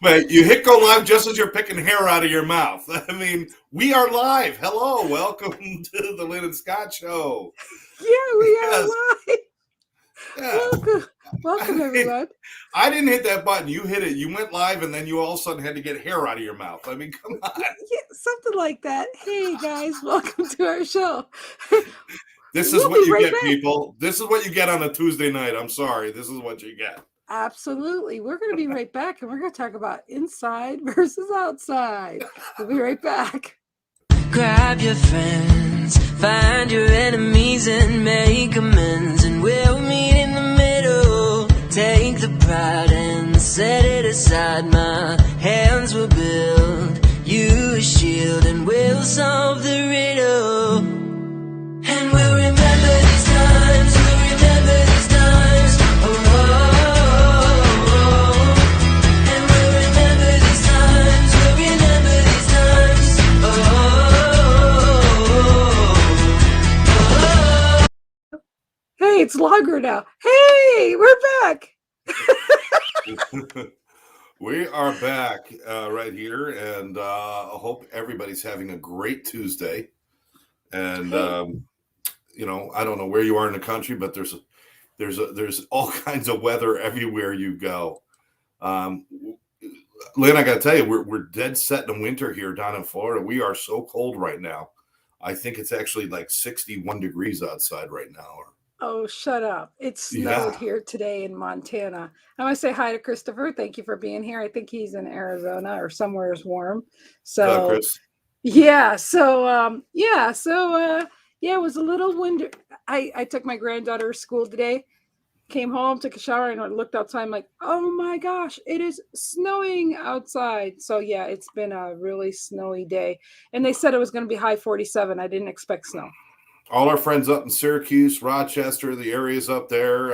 But you hit go live just as you're picking hair out of your mouth. I mean, we are live. Hello, welcome to the Lynn and Scott Show. Yeah, we are Yes, live. yeah. Welcome, everyone. I didn't hit that button. You hit it. You went live, and then you all of a sudden had to get hair out of your mouth. I mean, come on. Yeah, something like that. Hey, guys, welcome to our show. This is We'll what be you right get, back. people. This is what you get on a Tuesday night. I'm sorry. This is what you get. Absolutely. We're going to be right back, and we're going to talk about inside versus outside. We'll be right back. Grab your friends, find your enemies and make amends, and we'll meet in the middle. Take the pride and set it aside. My hands will build you a shield, and we'll solve the riddle. And we'll remember these times, we'll remember these times. Oh, oh, oh. And we'll remember these times, we'll remember these times. Hey, it's longer now. Hey, we're back. We are back right here, and I hope everybody's having a great Tuesday. And you know, I don't know where you are in the country, but there's all kinds of weather everywhere you go. Lynn, I got to tell you, we're dead set in winter here down in Florida. We are so cold right now. I think it's actually like 61 degrees outside right now. Oh, shut up. It snowed here today in Montana. I want to say hi to Christopher. Thank you for being here. I think he's in Arizona or somewhere is warm. So, Chris. yeah. So, it was a little winter. I took my granddaughter to school today, came home, took a shower, and I looked outside. I'm like, oh my gosh, it is snowing outside. So, yeah, it's been a really snowy day. And they said it was going to be high 47. I didn't expect snow. All our friends up in Syracuse, Rochester, the areas up there.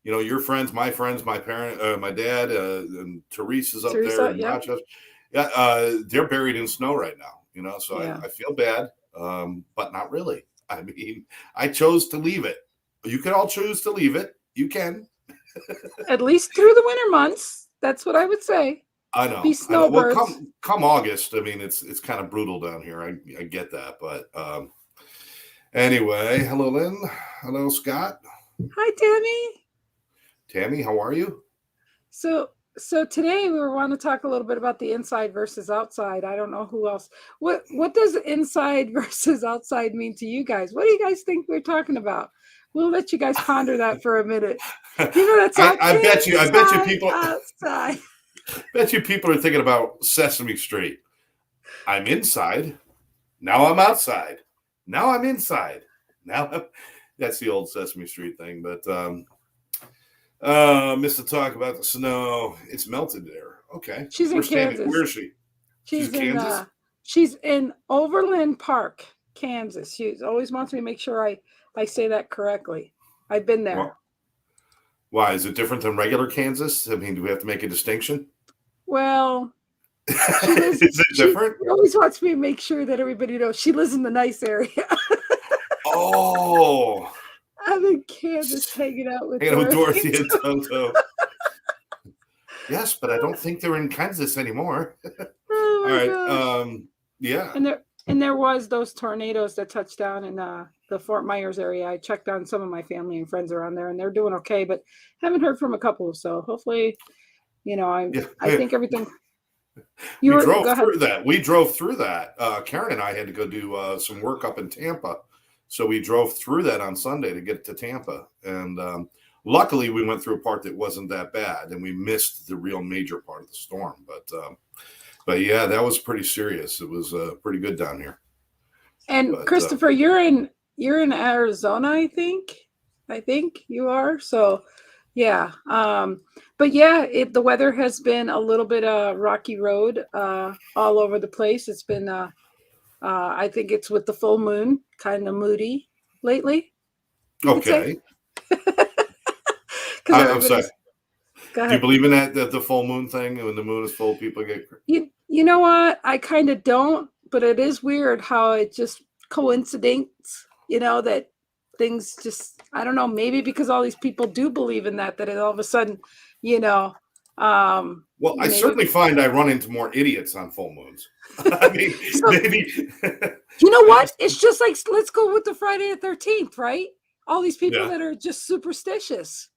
You know, your friends, my parent, my dad, and Teresa's up there in Rochester. Yeah, they're buried in snow right now. You know, so I feel bad, but not really. I mean, I chose to leave it. You can all choose to leave it. You can. At least through the winter months. That's what I would say. I know. Be snowbirds. Well, come August. I mean, it's kind of brutal down here. I get that, but. Anyway, hello, Lynn. Hello, Scott. Hi, Tammy. Tammy, how are you? So today we want to talk a little bit about the inside versus outside. I don't know who else. What does inside versus outside mean to you guys? What do you guys think we're talking about? We'll let you guys ponder that for a minute. You know, that's I bet you people outside. Bet you people are thinking about Sesame Street. I'm inside. Now I'm outside. Now I'm inside. That's the old Sesame Street thing. But missed the talk about the snow. It's melted there. Okay. She's in Kansas. Where is she? She's in Kansas. She's in Overland Park, Kansas. She always wants me to make sure I say that correctly. I've been there. Why? Is it different than regular Kansas? I mean, do we have to make a distinction? Well, is it different? She always wants me to make sure that everybody knows she lives in the nice area. Oh. I'm in Kansas hanging out with Dorothy and Toto. Yes, but I don't think they're in Kansas anymore. Oh my All right. gosh. Yeah. And there was those tornadoes that touched down in the Fort Myers area. I checked on some of my family and friends around there, and they're doing okay, but haven't heard from a couple. So hopefully, you know, I think everything. We drove through that. Karen and I had to go do some work up in Tampa. So we drove through that on Sunday to get to Tampa. And luckily, we went through a part that wasn't that bad, and we missed the real major part of the storm. But yeah, that was pretty serious. It was pretty good down here. And Christopher, you're in Arizona, I think you are. So yeah. But yeah, the weather has been a little bit rocky road all over the place. It's been I think it's with the full moon, kind of moody lately. Okay. I'm sorry. Do you believe in that the full moon thing? When the moon is full, people get. You know what? I kind of don't, but it is weird how it just coincidence. You know that things just. I don't know. Maybe because all these people do believe in that it all of a sudden, you know, Well, I certainly find I run into more idiots on full moons. I mean, so, maybe. You know what? It's just like, let's go with the Friday the 13th, right? All these people that are just superstitious.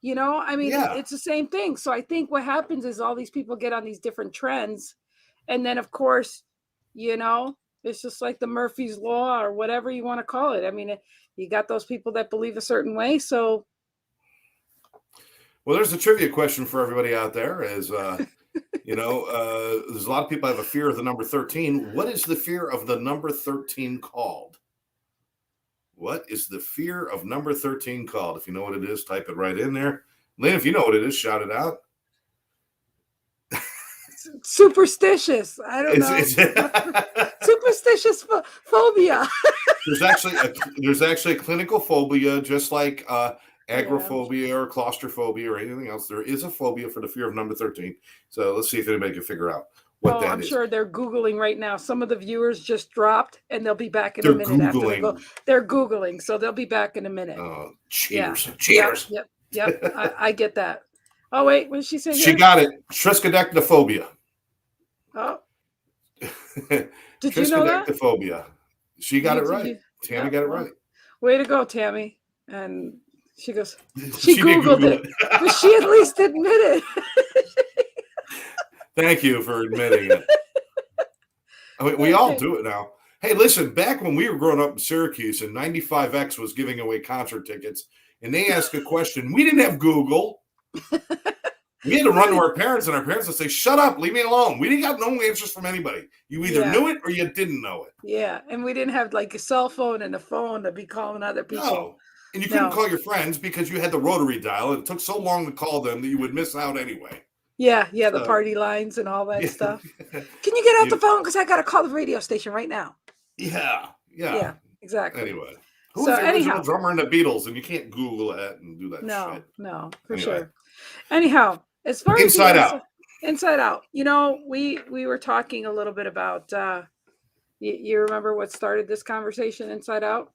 You know, I mean, it's the same thing. So I think what happens is all these people get on these different trends. And then, of course, you know, it's just like the Murphy's Law or whatever you want to call it. I mean, you got those people that believe a certain way. So. Well, there's a trivia question for everybody out there is, you know, there's a lot of people have a fear of the number 13. What is the fear of the number 13 called? What is the fear of number 13 called? If you know what it is, type it right in there. Lynn, if you know what it is, shout it out. Superstitious. I don't know. Superstitious phobia. there's actually a clinical phobia, just like agoraphobia or claustrophobia or anything else. There is a phobia for the fear of number 13. So let's see if anybody can figure out what that is. I'm sure they're Googling right now. Some of the viewers just dropped and they'll be back in a minute after they go. They're Googling, so they'll be back in a minute. Cheaters. Yeah. Cheaters. Yep. I get that. Oh, wait, what did she say? She got it. Triskaidekaphobia. Oh. Did you know that? Triskaidekaphobia. She got it right. Tammy got it right. Way to go, Tammy. And she goes, she Googled it. But she at least admitted. Thank you for admitting it. I mean, we all do it now. Hey, listen, back when we were growing up in Syracuse and 95X was giving away concert tickets and they asked a question, we didn't have Google. We had to run to our parents and our parents would say, shut up, leave me alone. We didn't have no answers from anybody. You either knew it or you didn't know it. Yeah, and we didn't have like a cell phone and a phone to be calling other people. No, and you couldn't call your friends because you had the rotary dial and it took so long to call them that you would miss out anyway. Yeah, the party lines and all that stuff. Can you get out the phone? Because I got to call the radio station right now. Yeah, exactly. Anyway, who's the original drummer in the Beatles? And you can't Google that and do that shit. No, for sure. Anyhow, as far as Inside Out, you know, we were talking a little bit about, you remember what started this conversation, Inside Out?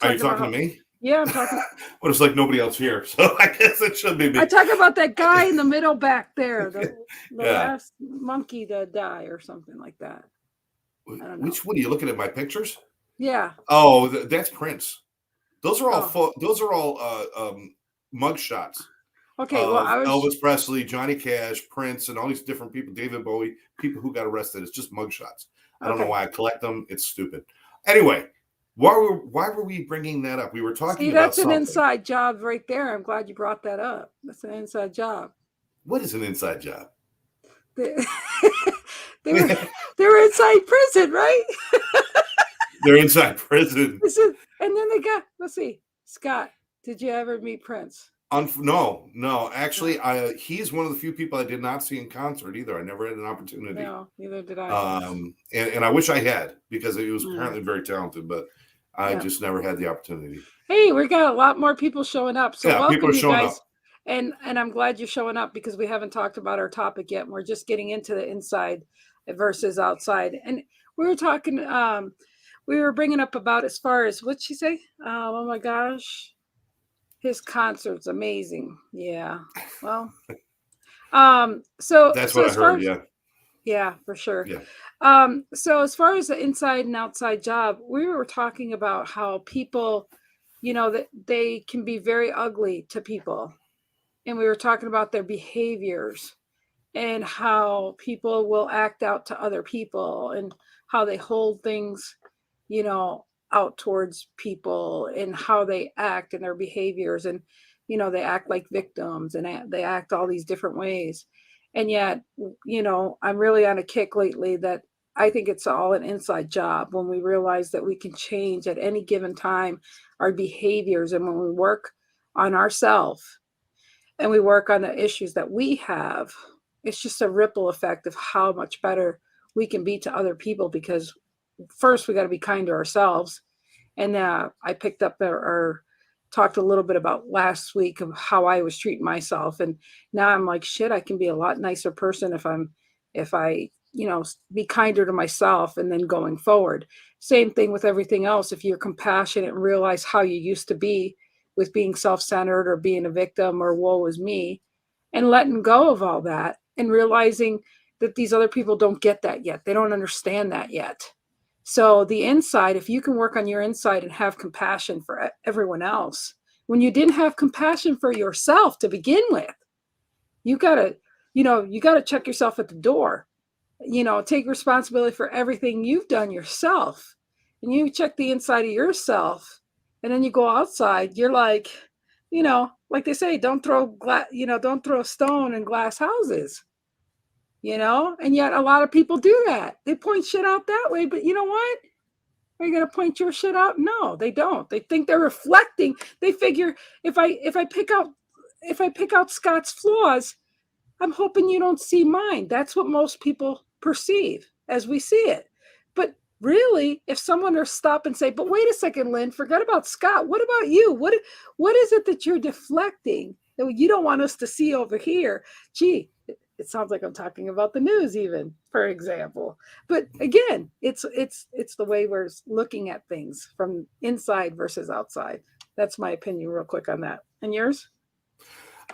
Are you talking to me? Yeah, I'm talking. Well, it's like nobody else here, so I guess it should be me. I talk about that guy in the middle back there, the last monkey to die or something like that. I don't know. What are you looking at my pictures? Yeah. Oh, that's Prince. Those are all mug shots. Okay, well, Elvis Presley, Johnny Cash, Prince, and all these different people, David Bowie, people who got arrested. It's just mug shots. I don't know why I collect them. It's stupid. Anyway. Why were we bringing that up? We were talking about that's an inside job right there. I'm glad you brought that up. That's an inside job. What is an inside job? They were inside prison, right? They're inside prison. And then they got, let's see, Scott, did you ever meet Prince? No. Actually, he's one of the few people I did not see in concert either. I never had an opportunity. No, neither did I. And I wish I had because he was apparently very talented, but I just never had the opportunity. Hey, we got a lot more people showing up. So welcome, people are showing you guys. Up. And I'm glad you're showing up because we haven't talked about our topic yet. We're just getting into the inside versus outside. And we were talking, we were bringing up about as far as, what'd she say? Oh my gosh. His concert's amazing. Yeah. Well, so that's what I heard. Yeah, for sure. Yeah. So as far as the inside and outside job, we were talking about how people, you know, that they can be very ugly to people. And we were talking about their behaviors and how people will act out to other people and how they hold things, you know, out towards people and how they act and their behaviors. And, you know, they act like victims and they act all these different ways. And yet, you know, I'm really on a kick lately that I think it's all an inside job when we realize that we can change at any given time our behaviors. And when we work on ourselves and we work on the issues that we have, it's just a ripple effect of how much better we can be to other people, because first we got to be kind to ourselves. And I picked up or talked a little bit about last week of how I was treating myself. And now I'm like, shit, I can be a lot nicer person if I, you know, be kinder to myself. And then going forward, same thing with everything else. If you're compassionate and realize how you used to be with being self-centered or being a victim or woe is me, and letting go of all that and realizing that these other people don't get that yet. They don't understand that yet. So the inside, if you can work on your inside and have compassion for everyone else, when you didn't have compassion for yourself to begin with, you gotta check yourself at the door. Take responsibility for everything you've done yourself. And you check the inside of yourself, and then you go outside, you're like, like they say, don't throw a stone in glass houses. And yet a lot of people do that. They point shit out that way, but you know what? Are you going to point your shit out? No, they don't. They think they're reflecting. They figure if I pick out Scott's flaws, I'm hoping you don't see mine. That's what most people perceive as we see it. But really, if someone were to stop and say, but wait a second, Lynn, forget about Scott. What about you? What is it that you're deflecting that you don't want us to see over here? Gee, it sounds like I'm talking about the news even, for example. But again, it's the way we're looking at things from inside versus outside. That's my opinion real quick on that. And yours?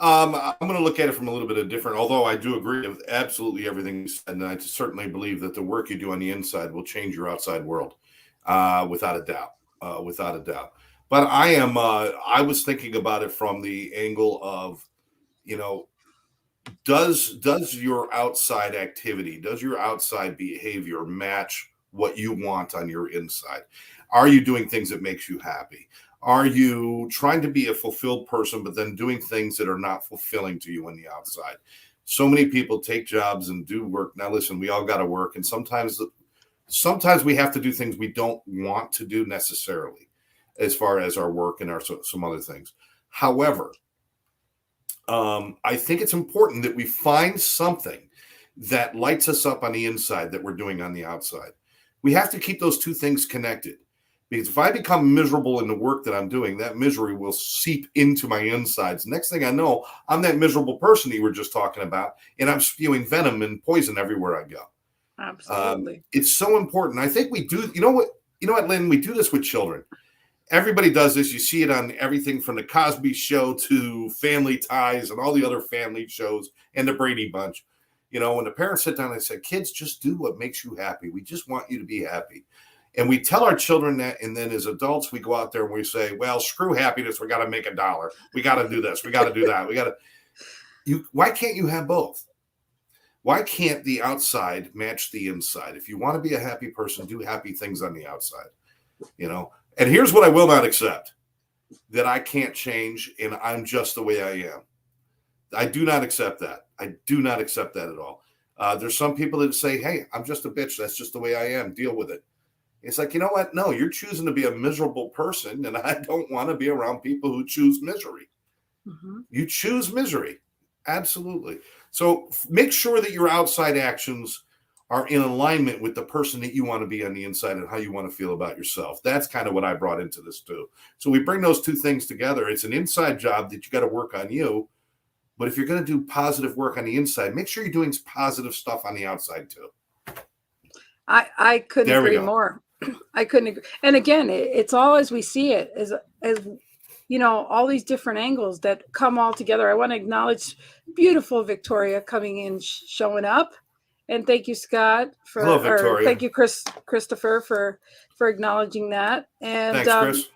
I'm going to look at it from a little bit of different, although I do agree with absolutely everything you said. And I certainly believe that the work you do on the inside will change your outside world, without a doubt. But I was thinking about it from the angle of, does your outside activity, does your outside behavior match what you want on your inside? Are you doing things that makes you happy? Are you trying to be a fulfilled person, but then doing things that are not fulfilling to you on the outside? So many people take jobs and do work. Now, listen, we all got to work. And sometimes we have to do things we don't want to do necessarily as far as our work and some other things. However, I think it's important that we find something that lights us up on the inside that we're doing on the outside. We have to keep those two things connected. Because if I become miserable in the work that I'm doing, that misery will seep into my insides. Next thing I know, I'm that miserable person you were just talking about, and I'm spewing venom and poison everywhere I go. Absolutely. It's so important. I think we do. You know what, Lynn? We do this with children. Everybody does this. You see it on everything from the Cosby Show to Family Ties and all the other family shows and the Brady Bunch. When the parents sit down and say, kids, just do what makes you happy. We just want you to be happy. And we tell our children that, and then as adults, we go out there and we say, well, screw happiness. We got to make $1. We got to do this. We got to do that. Why can't you have both? Why can't the outside match the inside? If you want to be a happy person, do happy things on the outside, And here's what I will not accept, that I can't change and I'm just the way I am. I do not accept that. I do not accept that at all. There's some people that say, hey, I'm just a bitch. That's just the way I am. Deal with it. It's like, you know what? No, you're choosing to be a miserable person, and I don't want to be around people who choose misery. Mm-hmm. You choose misery. Absolutely. So make sure that your outside actions are in alignment with the person that you want to be on the inside and how you want to feel about yourself. That's kind of what I brought into this too. So we bring those two things together. It's an inside job that you got to work on you. But if you're going to do positive work on the inside, make sure you're doing positive stuff on the outside too. I couldn't agree more. I couldn't agree. And again, it's all as we see it, as all these different angles that come all together. I want to acknowledge beautiful Victoria coming in, showing up. And thank you, Scott, Hello, Victoria. Thank you, Christopher, for acknowledging that. And thanks, Chris.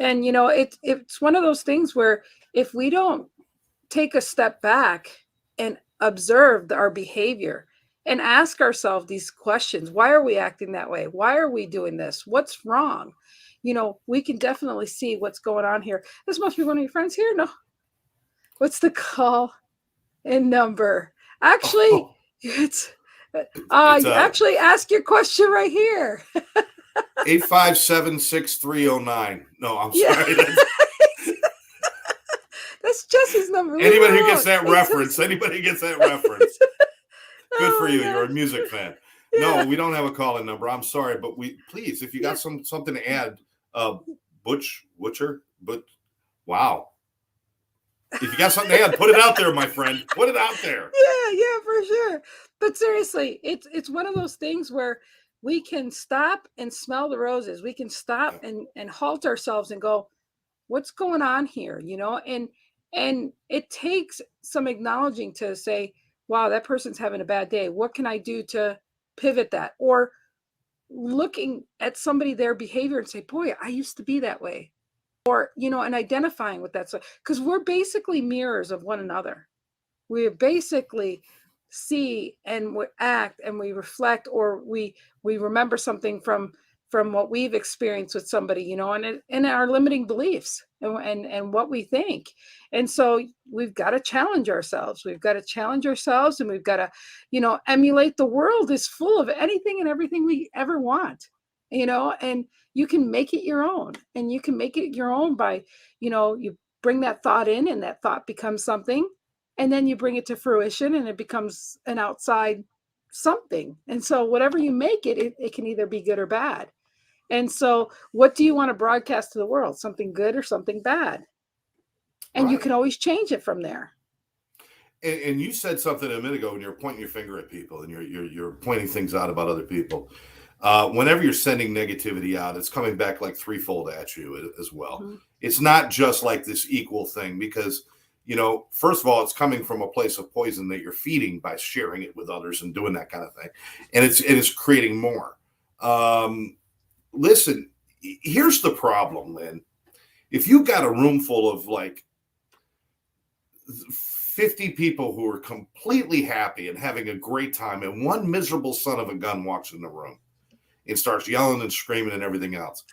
And it's one of those things where if we don't take a step back and observe our behavior and ask ourselves these questions, why are we acting that way? Why are we doing this? What's wrong? We can definitely see what's going on here. This must be one of your friends here. No. What's the call and number? Actually, actually ask your question right here. 857-6309. No, I'm sorry. That's Jesse's number. Anybody who gets that reference. Good for you. You're a music fan. No, we don't have a call-in number. I'm sorry, but please, if you got something to add, Butcher, but wow. If you got something to add, put it out there, my friend. Put it out there. Yeah, for sure. But seriously, it's one of those things where we can stop and smell the roses. We can stop and halt ourselves and go, what's going on here, and it takes some acknowledging to say, wow, that person's having a bad day. What can I do to pivot that? Or looking at somebody, their behavior, and say, boy, I used to be that way. Or, and identifying with that. So, because we're basically mirrors of one another. We basically see and we act and we reflect, or we remember something from what we've experienced with somebody, and our limiting beliefs and what we think. And so we've got to challenge ourselves. And we've got to, emulate. The world is full of anything and everything we ever want, and you can make it your own. And you can make it your own by, you bring that thought in, and that thought becomes something. And then you bring it to fruition, and it becomes an outside something. And so whatever you make it, it can either be good or bad. And so what do you want to broadcast to the world? Something good or something bad? And right. You can always change it from there. And you said something a minute ago when you're pointing your finger at people and you're pointing things out about other people. Whenever you're sending negativity out, it's coming back like threefold at you as well. Mm-hmm. It's not just like this equal thing, because first of all, it's coming from a place of poison that you're feeding by sharing it with others and doing that kind of thing. And it's creating more. Listen, here's the problem, Lynn. If you got a room full of like 50 people who are completely happy and having a great time, and one miserable son of a gun walks in the room and starts yelling and screaming and everything else,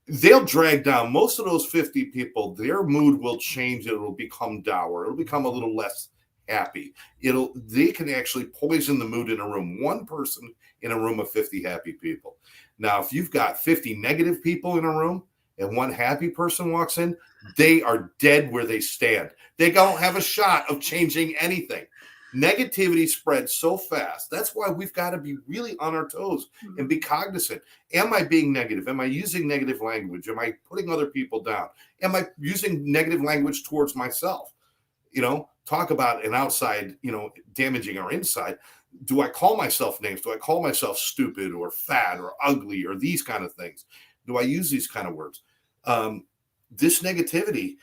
they'll drag down most of those 50 people. Their mood will change. It'll become dour. It'll become a little less happy. They can actually poison the mood in a room. One person in a room of 50 happy people. Now, if you've got 50 negative people in a room and one happy person walks in, they are dead where they stand. They don't have a shot of changing anything. Negativity spreads so fast. That's why we've got to be really on our toes and be cognizant. Am I being negative? Am I using negative language? Am I putting other people down? Am I using negative language towards myself? Talk about an outside, damaging our inside. Do I call myself names? Do I call myself stupid or fat or ugly or these kind of things? Do I use these kind of words? This negativity,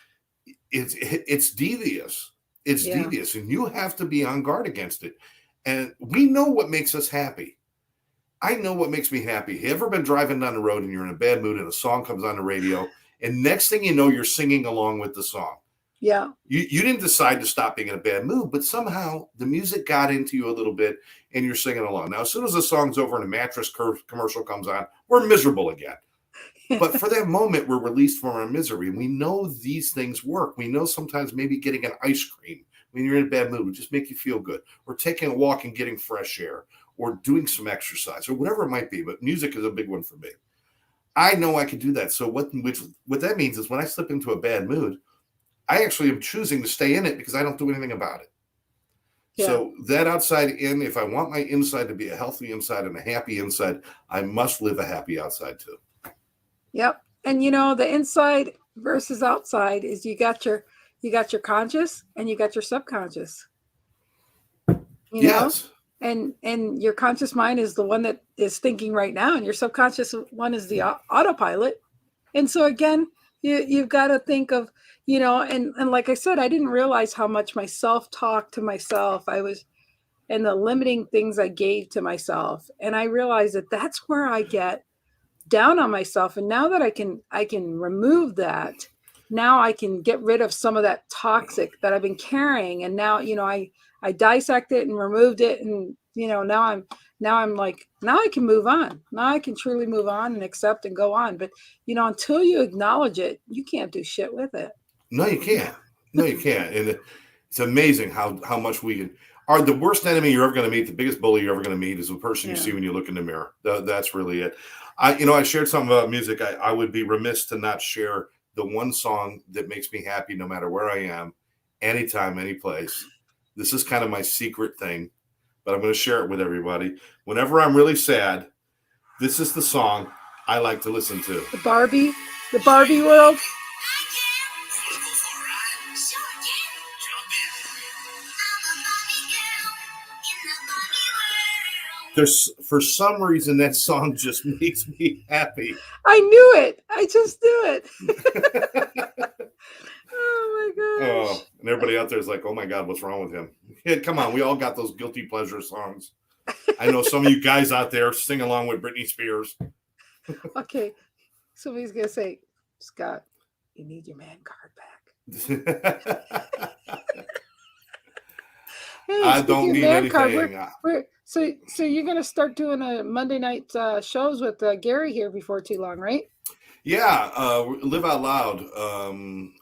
it's devious. It's devious, and you have to be on guard against it. And we know what makes us happy. I know what makes me happy. Have you ever been driving down the road and you're in a bad mood and a song comes on the radio, and next thing you know, you're singing along with the song? Yeah. You didn't decide to stop being in a bad mood, but somehow the music got into you a little bit and you're singing along. Now, as soon as the song's over and a mattress commercial comes on, we're miserable again. But for that moment, we're released from our misery. And we know these things work. We know sometimes maybe getting an ice cream when you're in a bad mood will just make you feel good, or taking a walk and getting fresh air, or doing some exercise, or whatever it might be. But music is a big one for me. I know I can do that. So what that means is when I slip into a bad mood, I actually am choosing to stay in it because I don't do anything about it. Yeah. So that outside in, if I want my inside to be a healthy inside and a happy inside, I must live a happy outside too. Yep. And the inside versus outside is you got your conscious and you got your subconscious. Yes. And your conscious mind is the one that is thinking right now, and your subconscious one is the autopilot. And so again, you've got to think of, and like I said, I didn't realize how much my self-talk to myself and the limiting things I gave to myself. And I realized that that's where I get down on myself. And now that I can remove that, now I can get rid of some of that toxic that I've been carrying. And now, I dissect it and removed it. And, now I'm like, now I can move on. Now I can truly move on and accept and go on. But, until you acknowledge it, you can't do shit with it. No, you can't. No, you can't. And it's amazing how much we can. The worst enemy you're ever going to meet, the biggest bully you're ever going to meet, is the person you see when you look in the mirror. That's really it. I shared something about music. I would be remiss to not share the one song that makes me happy no matter where I am, anytime, any place. This is kind of my secret thing, but I'm going to share it with everybody. Whenever I'm really sad, this is the song I like to listen to. The Barbie world. For some reason, that song just makes me happy. I knew it. I just knew it. gosh. And everybody out there is like, oh my God, what's wrong with him? Yeah, come on. We all got those guilty pleasure songs. I know some of you guys out there sing along with Britney Spears. Okay. Somebody's going to say, Scott, you need your man card back. Hey, I don't need anything. So you're going to start doing a Monday night shows with Gary here before too long, right? Yeah, Live Out Loud.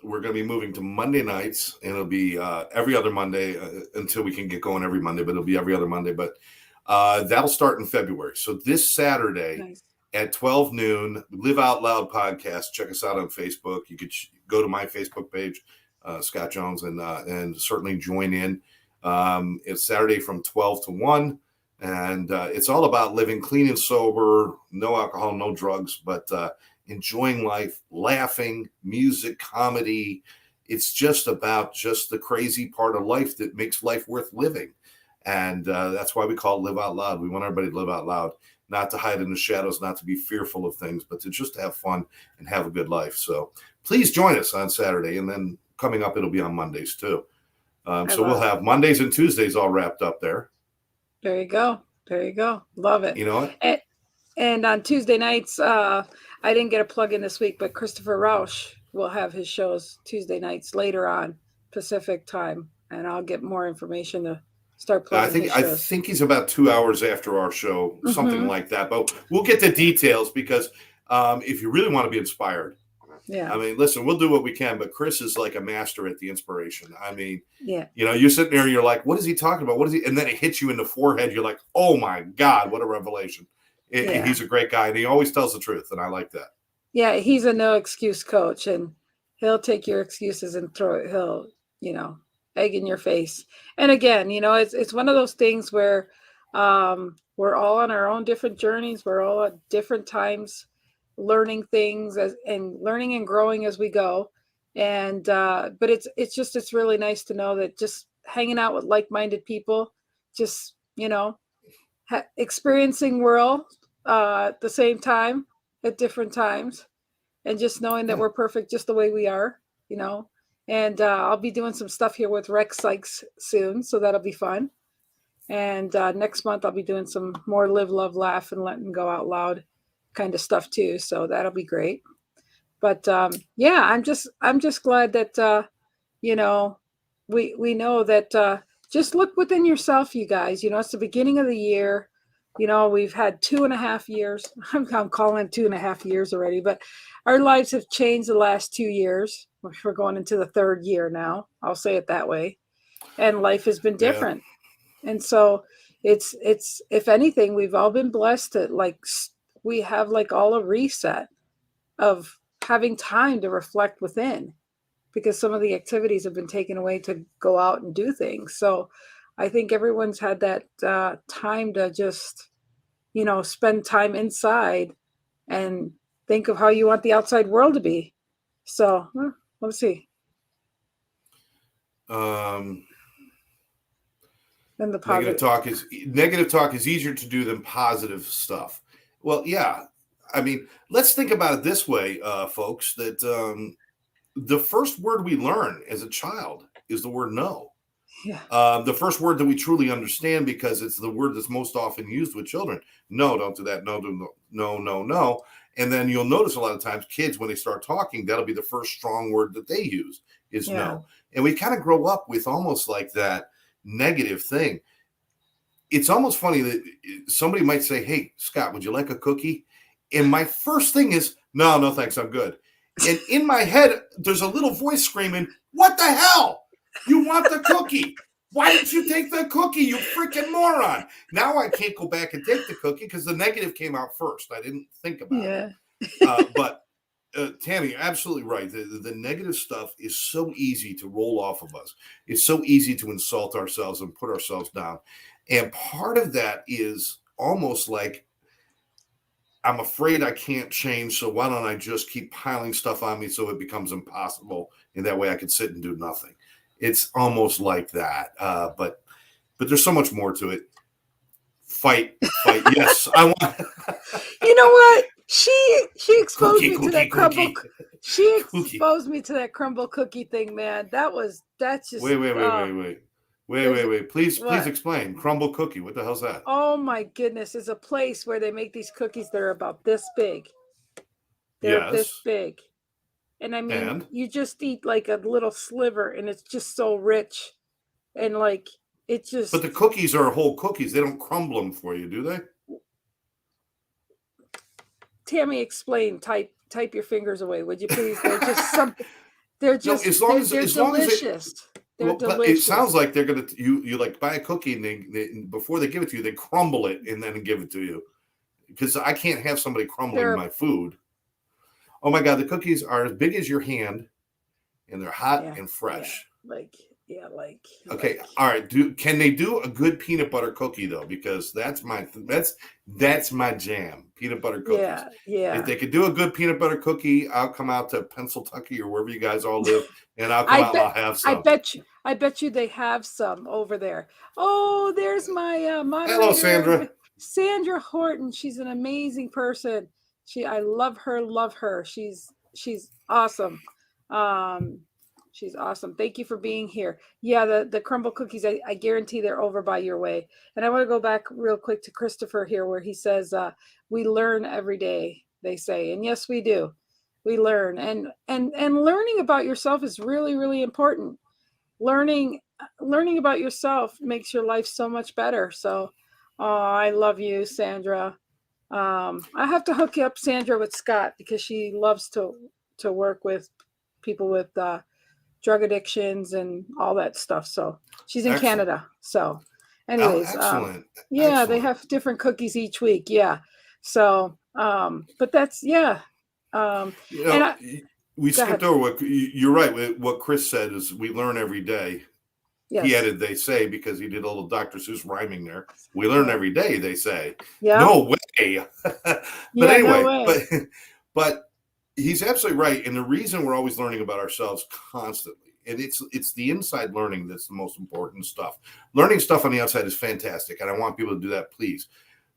We're going to be moving to Monday nights, and it'll be every other Monday until we can get going every Monday, but it'll be every other Monday. But that'll start in February. So this Saturday at 12 noon, Live Out Loud podcast. Check us out on Facebook. You could go to my Facebook page, Scott Jones, and certainly join in. It's Saturday from 12 to 1. And it's all about living clean and sober, no alcohol, no drugs, but enjoying life, laughing, music, comedy. It's just about the crazy part of life that makes life worth living. And that's why we call it Live Out Loud. We want everybody to live out loud, not to hide in the shadows, not to be fearful of things, but to just have fun and have a good life. So please join us on Saturday. And then coming up, it'll be on Mondays too. So we'll have Mondays and Tuesdays all wrapped up there. There you go. There you go. Love it. You know what? And on Tuesday nights, I didn't get a plug in this week, but Christopher Rausch will have his shows Tuesday nights later on Pacific time. And I'll get more information to start plugging his shows. I think he's about 2 hours after our show, something like that. But we'll get the details because if you really want to be inspired, I mean, listen, we'll do what we can, but Chris is like a master at the inspiration. I mean, you're sitting there and you're like, what is he talking about? What is he? And then it hits you in the forehead. You're like, oh my God, what a revelation. He's a great guy and he always tells the truth. And I like that. Yeah. He's a no excuse coach and he'll take your excuses and he'll, egg in your face. And again, it's one of those things where we're all on our own different journeys. We're all at different times learning things and learning and growing as we go. And, but it's really nice to know that just hanging out with like-minded people, just, experiencing world at the same time at different times and just knowing that we're perfect just the way we are, and I'll be doing some stuff here with Rex Sykes soon. So that'll be fun. And next month I'll be doing some more live, love, laugh and letting go out loud kind of stuff too. So that'll be great. But I'm just glad that we know that just look within yourself, you guys. It's the beginning of the year. We've had 2.5 years. I'm calling it 2.5 years already, but our lives have changed the last 2 years. We're going into the third year now. I'll say it that way. And life has been different. Yeah. And so it's if anything, we've all been blessed to we have all a reset of having time to reflect within because some of the activities have been taken away to go out and do things. So I think everyone's had that time to just, spend time inside and think of how you want the outside world to be. So let's see. And the positive. Negative talk is easier to do than positive stuff. Well, yeah. I mean, let's think about it this way, folks, that the first word we learn as a child is the word no. Yeah. The first word that we truly understand because it's the word that's most often used with children. No, don't do that. No, do no. And then you'll notice a lot of times kids, when they start talking, that'll be the first strong word that they use is no. And we kind of grow up with almost like that negative thing. It's almost funny that somebody might say, hey, Scott, would you like a cookie? And my first thing is, no, thanks. I'm good. And in my head, there's a little voice screaming, what the hell? You want the cookie? Why didn't you take the cookie, you freaking moron? Now I can't go back and take the cookie because the negative came out first. I didn't think about it. But Tammy, you're absolutely right. The negative stuff is so easy to roll off of us. It's so easy to insult ourselves and put ourselves down. And part of that is almost like, I'm afraid I can't change, so why don't I just keep piling stuff on me so it becomes impossible, and that way I can sit and do nothing. It's almost like that, but there's so much more to it. Fight. Yes, I want. You know what? She exposed me to that crumble. Cookie. She exposed me to that crumble cookie thing, man. That's just. Wait. Please explain. Crumble cookie. What the hell's that? Oh my goodness. It's a place where they make these cookies that are about this big. They're this big. And I mean, you just eat like a little sliver and it's just so rich. And like, it just. But the cookies are whole cookies. They don't crumble them for you, do they? Tammy, explain. Type your fingers away, would you please? They're just something. They're just. No, they're delicious. They're delicious. But it sounds like they're gonna. You like buy a cookie and they before they give it to you, they crumble it and then give it to you. Because I can't have somebody crumbling my food. Oh my God, the cookies are as big as your hand, and they're hot and fresh. Okay, all right. Can they do a good peanut butter cookie though? Because that's my jam. Peanut butter cookies. Yeah. If they could do a good peanut butter cookie, I'll come out to Pennsylvania or wherever you guys all live, and I'll come out and I'll have some. I bet you they have some over there. Oh, there's my moderator. Hello, Sandra. Sandra Horton. She's an amazing person. I love her. She's awesome. She's awesome. Thank you for being here. Yeah, the crumble cookies, I guarantee they're over by your way. And I want to go back real quick to Christopher here, where he says, we learn every day, they say. And yes, we do. We learn. And learning about yourself is really, really important. Learning about yourself makes your life so much better. So, I love you, Sandra. I have to hook you up, Sandra, with Scott, because she loves to work with people with drug addictions and all that stuff. So she's in Canada. So anyways, excellent. They have different cookies each week. Yeah. So, but that's, we skipped over what you're right. What Chris said is we learn every day. Yes. He added, they say, because he did a little Dr. Seuss rhyming there. We learn every day, they say. Yeah. No way. But anyway, no way. but he's absolutely right. And the reason we're always learning about ourselves constantly, and it's the inside learning that's the most important stuff. Learning stuff on the outside is fantastic, and I want people to do that, please.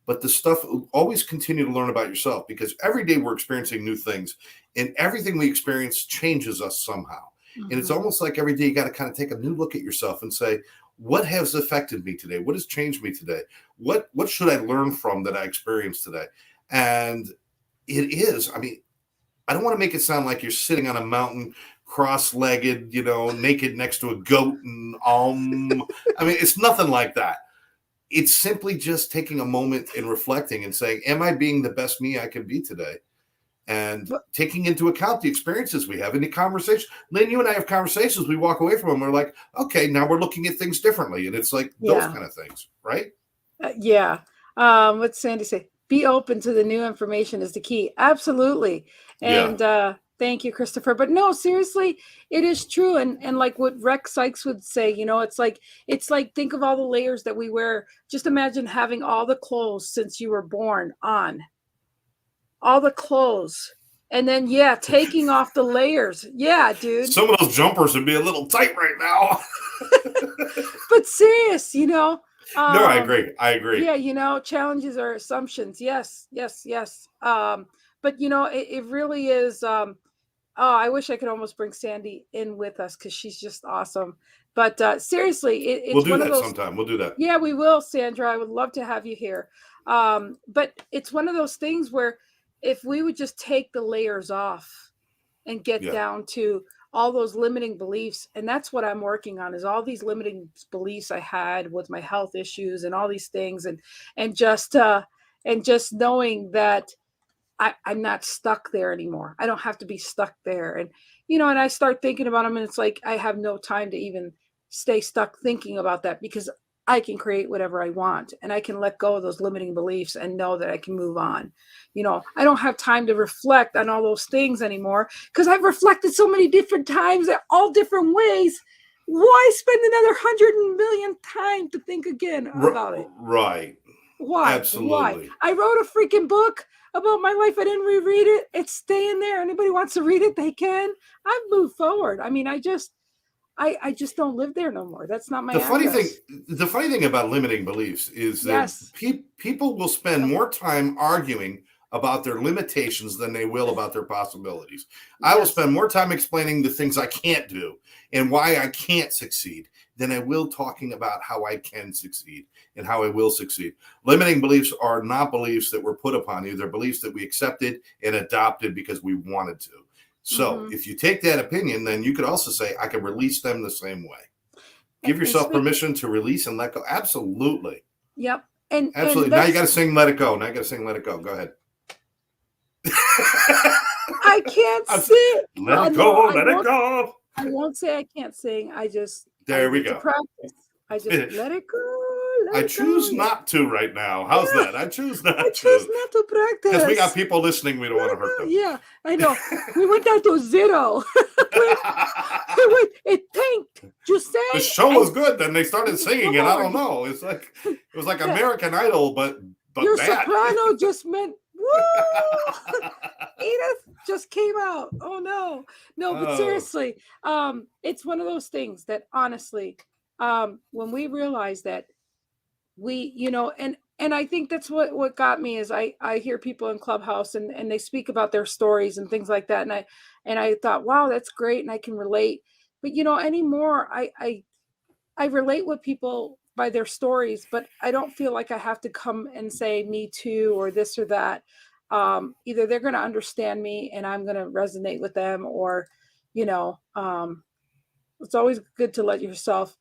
But the stuff, always continue to learn about yourself, because every day we're experiencing new things, and everything we experience changes us somehow. Mm-hmm. And it's almost like every day you got to kind of take a new look at yourself and say, what has affected me today? What has changed me today? What should I learn from that I experienced today? And it is, I mean, I don't want to make it sound like you're sitting on a mountain, cross-legged, naked next to a goat and I mean, it's nothing like that. It's simply just taking a moment and reflecting and saying, am I being the best me I can be today? And taking into account the experiences we have in the conversation. Lynn, you and I have conversations. We walk away from them. We're like, okay, now we're looking at things differently. And it's like those kind of things, right? What's Sandy say? Be open to the new information is the key. Absolutely. And thank you, Christopher. But no, seriously, it is true. And like what Rex Sykes would say, it's like think of all the layers that we wear. Just imagine having all the clothes since you were born on. All the clothes. And then, taking off the layers. Yeah, dude. Some of those jumpers would be a little tight right now. But serious, no, I agree. Yeah, challenges are assumptions. Yes. But, it really is. I wish I could almost bring Sandy in with us because she's just awesome. But seriously, it's we'll do that sometime. We'll do that. Yeah, we will, Sandra. I would love to have you here. But it's one of those things where if we would just take the layers off and get down to all those limiting beliefs, and that's what I'm working on, is all these limiting beliefs I had with my health issues and all these things, and just knowing that I'm not stuck there anymore. I don't have to be stuck there. And, and I start thinking about them, and it's like I have no time to even stay stuck thinking about that, because I can create whatever I want, and I can let go of those limiting beliefs and know that I can move on. I don't have time to reflect on all those things anymore, because I've reflected so many different times in all different ways. Why spend another 100 million time to think again about it? Right. Why? Absolutely. Why? I wrote a freaking book about my life. I didn't reread it. It's staying there. Anybody wants to read it, they can. I've moved forward. I mean, I just don't live there no more. That's not my address. The funny thing about limiting beliefs is that people will spend more time arguing about their limitations than they will about their possibilities. I will spend more time explaining the things I can't do and why I can't succeed than I will talking about how I can succeed and how I will succeed. Limiting beliefs are not beliefs that were put upon you. They're beliefs that we accepted and adopted because we wanted to. So if you take that opinion, then you could also say, I can release them the same way. Give yourself permission to release and let go. Absolutely. Yep. Absolutely. Now you got to sing Let It Go. Now you got to sing Let It Go. Go ahead. I can't sing. Let it go. Let it go. I won't say I can't sing. There we go. Practice. I just let it go. I choose not to right now. How's that? I choose not to. I choose not to practice. Because we got people listening. We don't want to hurt them. Yeah, I know. We went down to 0. It tanked. Just saying. The show was good. Then they started singing, and I don't know. It was like American Idol, but your bad. soprano just meant woo. Edith just came out. Oh no, but seriously, it's one of those things that honestly, when we realize that we, and I think that's what got me is I hear people in Clubhouse and they speak about their stories and things like that, and I thought, wow, that's great, and I can relate. But anymore, I relate with people by their stories, but I don't feel like I have to come and say me too or this or that. Either they're going to understand me and I'm going to resonate with them, or it's always good to let yourself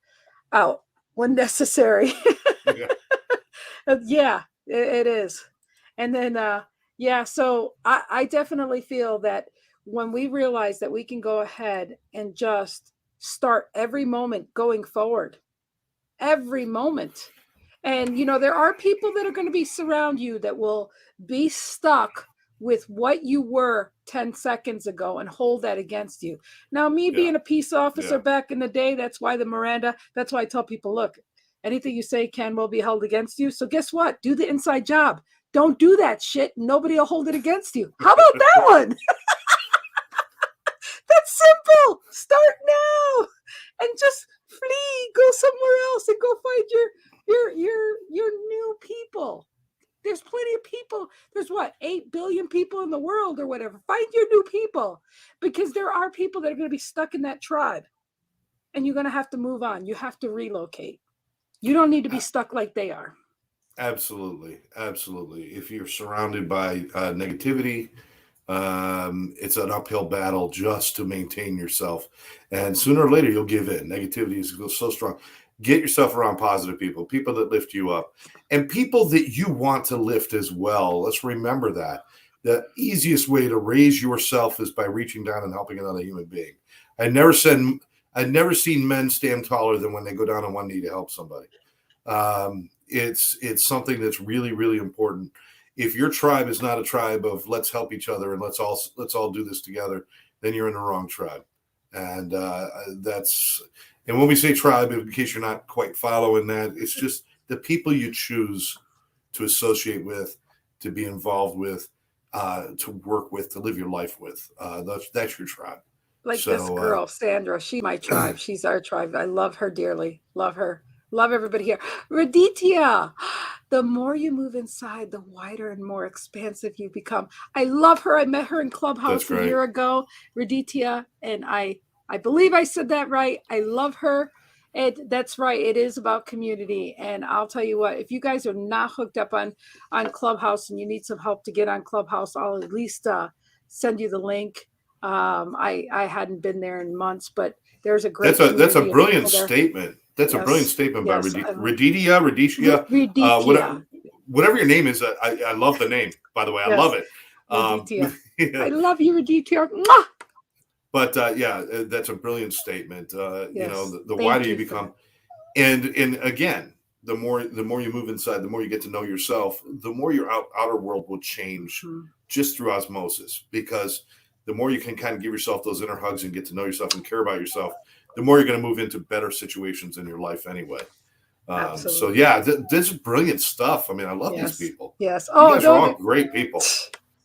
out when necessary. Yeah, it is. And then so I definitely feel that when we realize that we can go ahead and just start every moment going forward, every moment. And, there are people that are going to be surround you that will be stuck with what you were 10 seconds ago and hold that against you. Now, me being a peace officer back in the day, that's why that's why I tell people, look, anything you say will be held against you. So guess what? Do the inside job. Don't do that shit. Nobody will hold it against you. How about that one? That's simple. Start now and just flee. Go somewhere else and go find your new people. There's plenty of people. There's 8 billion people in the world or whatever. Find your new people, because there are people that are going to be stuck in that tribe, and you're going to have to move on. You have to relocate. You don't need to be stuck like they are. Absolutely. Absolutely. If you're surrounded by negativity, it's an uphill battle just to maintain yourself. And sooner or later, you'll give in. Negativity is so strong. Get yourself around positive people that lift you up, and people that you want to lift as well. Let's remember that. The easiest way to raise yourself is by reaching down and helping another human being. I'd never seen men stand taller than when they go down on one knee to help somebody. It's something that's really, really important. If your tribe is not a tribe of let's help each other and let's all do this together, then you're in the wrong tribe. And and when we say tribe, in case you're not quite following that, it's just the people you choose to associate with, to be involved with, to work with, to live your life with. That's your tribe. Like this girl, Sandra, she's my tribe. She's our tribe. I love her dearly. Love her. Love everybody here. Raditya, the more you move inside, the wider and more expansive you become. I love her. I met her in Clubhouse a year ago, Raditya, and I believe I said that right. I love her. That's right. It is about community. And I'll tell you what, if you guys are not hooked up on Clubhouse and you need some help to get on Clubhouse, I'll at least send you the link. I hadn't been there in months, but there's a great. That's a brilliant statement. That's a brilliant statement by Raditya. Whatever your name is. I love the name, by the way. I love it. I love you, Raditya. But that's a brilliant statement. The wider you become, and again, the more you move inside, the more you get to know yourself, the more your outer world will change just through osmosis. Because the more you can kind of give yourself those inner hugs and get to know yourself and care about yourself, the more you're going to move into better situations in your life anyway. So this is brilliant stuff. I mean, I love these people. Yes. You guys are all great people.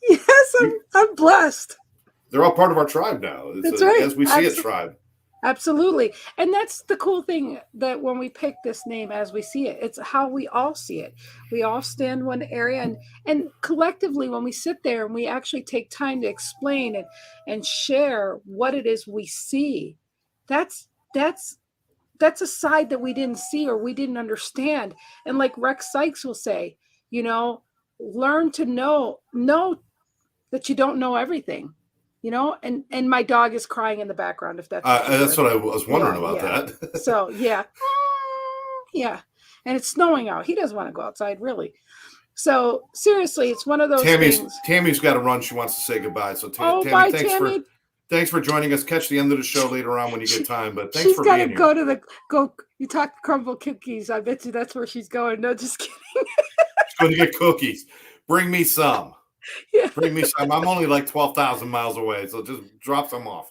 Yes, I'm blessed. They're all part of our tribe now. That's right. As we see it, tribe. Absolutely. And that's the cool thing, that when we pick this name as we see it, it's how we all see it. We all stand one area, and collectively, when we sit there and we actually take time to explain and share what it is we see, that's a side that we didn't see or we didn't understand. And like Rex Sykes will say, learn to know that you don't know everything. And my dog is crying in the background, if that's what I was wondering about that. So yeah. And it's snowing out. He doesn't want to go outside, really. So seriously, it's one of those things. Tammy's got to run. She wants to say goodbye. So Tammy, bye, Tammy. Thanks for joining us. Catch the end of the show later on when you get time. But thanks for being here. She's got to go. You talk crumble cookies. I bet you that's where she's going. No, just kidding. She's going to get cookies. Bring me some. Yeah. Bring me some. I'm only like 12,000 miles away, so just drop some off.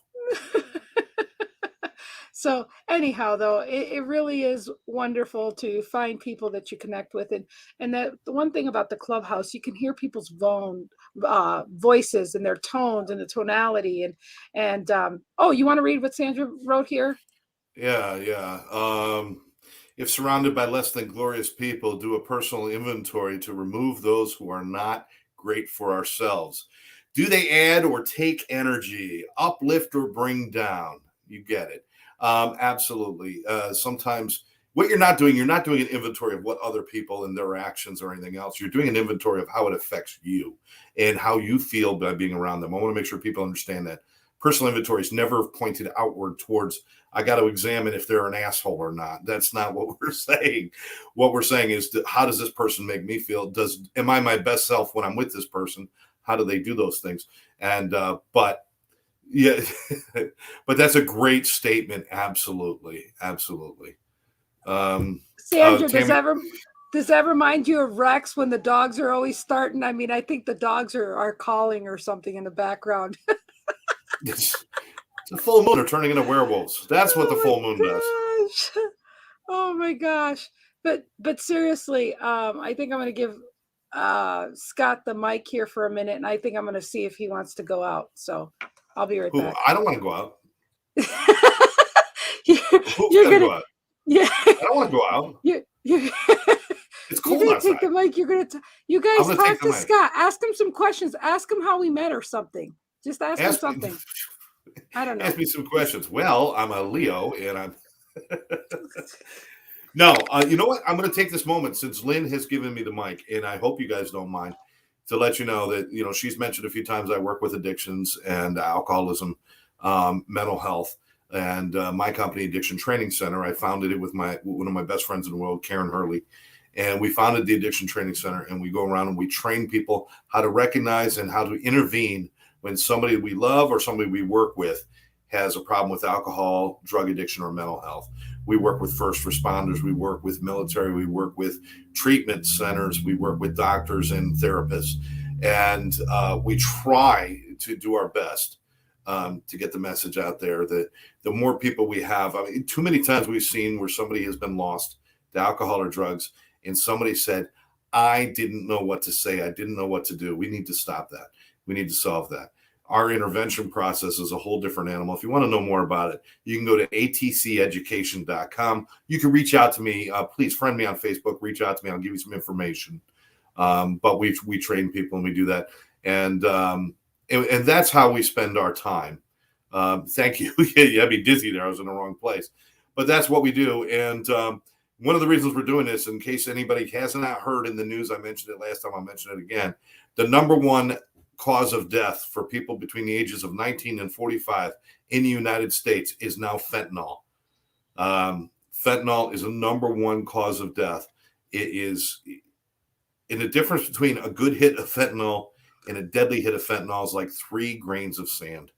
So anyhow, though, it really is wonderful to find people that you connect with. And that the one thing about the clubhouse, you can hear people's voices and their tones and the tonality. And you want to read what Sandra wrote here? Yeah. If surrounded by less than glorious people, do a personal inventory to remove those who are not great for ourselves. Do they add or take energy, uplift or bring down? You get it. Absolutely. Sometimes what you're not doing an inventory of what other people and their actions or anything else. You're doing an inventory of how it affects you and how you feel by being around them. I want to make sure people understand that personal inventory is never pointed outward towards, I got to examine if they're an asshole or not. That's not what we're saying. What we're saying is, how does this person make me feel? Am I my best self when I'm with this person? How do they do those things? And, yeah, but that's a great statement. Absolutely. Sandra, does that remind you of Rex when the dogs are always starting? I mean, I think the dogs are calling or something in the background. It's a full moon. They're turning into werewolves. That's what the full moon does. Oh my gosh. But seriously, I think I'm going to give Scott the mic here for a minute, and I think I'm going to see if he wants to go out. So I'll be right back. I don't want to go out. You're going to go out? Yeah. I don't want to go out. It's cold you're outside. Take the mic. You guys talk to Scott. Ask him some questions. Ask him how we met or something. Just ask him something. I don't know. Ask me some questions. Well, I'm a Leo, and I'm... No, you know what? I'm going to take this moment, since Lynn has given me the mic, and I hope you guys don't mind, to let you know that, she's mentioned a few times I work with addictions and alcoholism, mental health, and my company, Addiction Training Center. I founded it with one of my best friends in the world, Karen Hurley. And we founded the Addiction Training Center, and we go around and we train people how to recognize and how to intervene when somebody we love or somebody we work with has a problem with alcohol, drug addiction, or mental health. We work with first responders. We work with military. We work with treatment centers. We work with doctors and therapists. And we try to do our best to get the message out there that the more people we have, too many times we've seen where somebody has been lost to alcohol or drugs, and somebody said, I didn't know what to say. I didn't know what to do. We need to stop that. We need to solve that. Our intervention process is a whole different animal. If you want to know more about it, you can go to atceducation.com. You can reach out to me. Please friend me on Facebook. Reach out to me. I'll give you some information. But we train people and we do that. And that's how we spend our time. Thank you. Yeah, I'd be dizzy there. I was in the wrong place. But that's what we do. And one of the reasons we're doing this, in case anybody hasn't heard in the news, I mentioned it last time, I'll mention it again. The number one cause of death for people between the ages of 19 and 45 in the United States is now fentanyl. Fentanyl is a number one cause of death. It is, in the difference between a good hit of fentanyl and a deadly hit of fentanyl is like 3 grains of sand.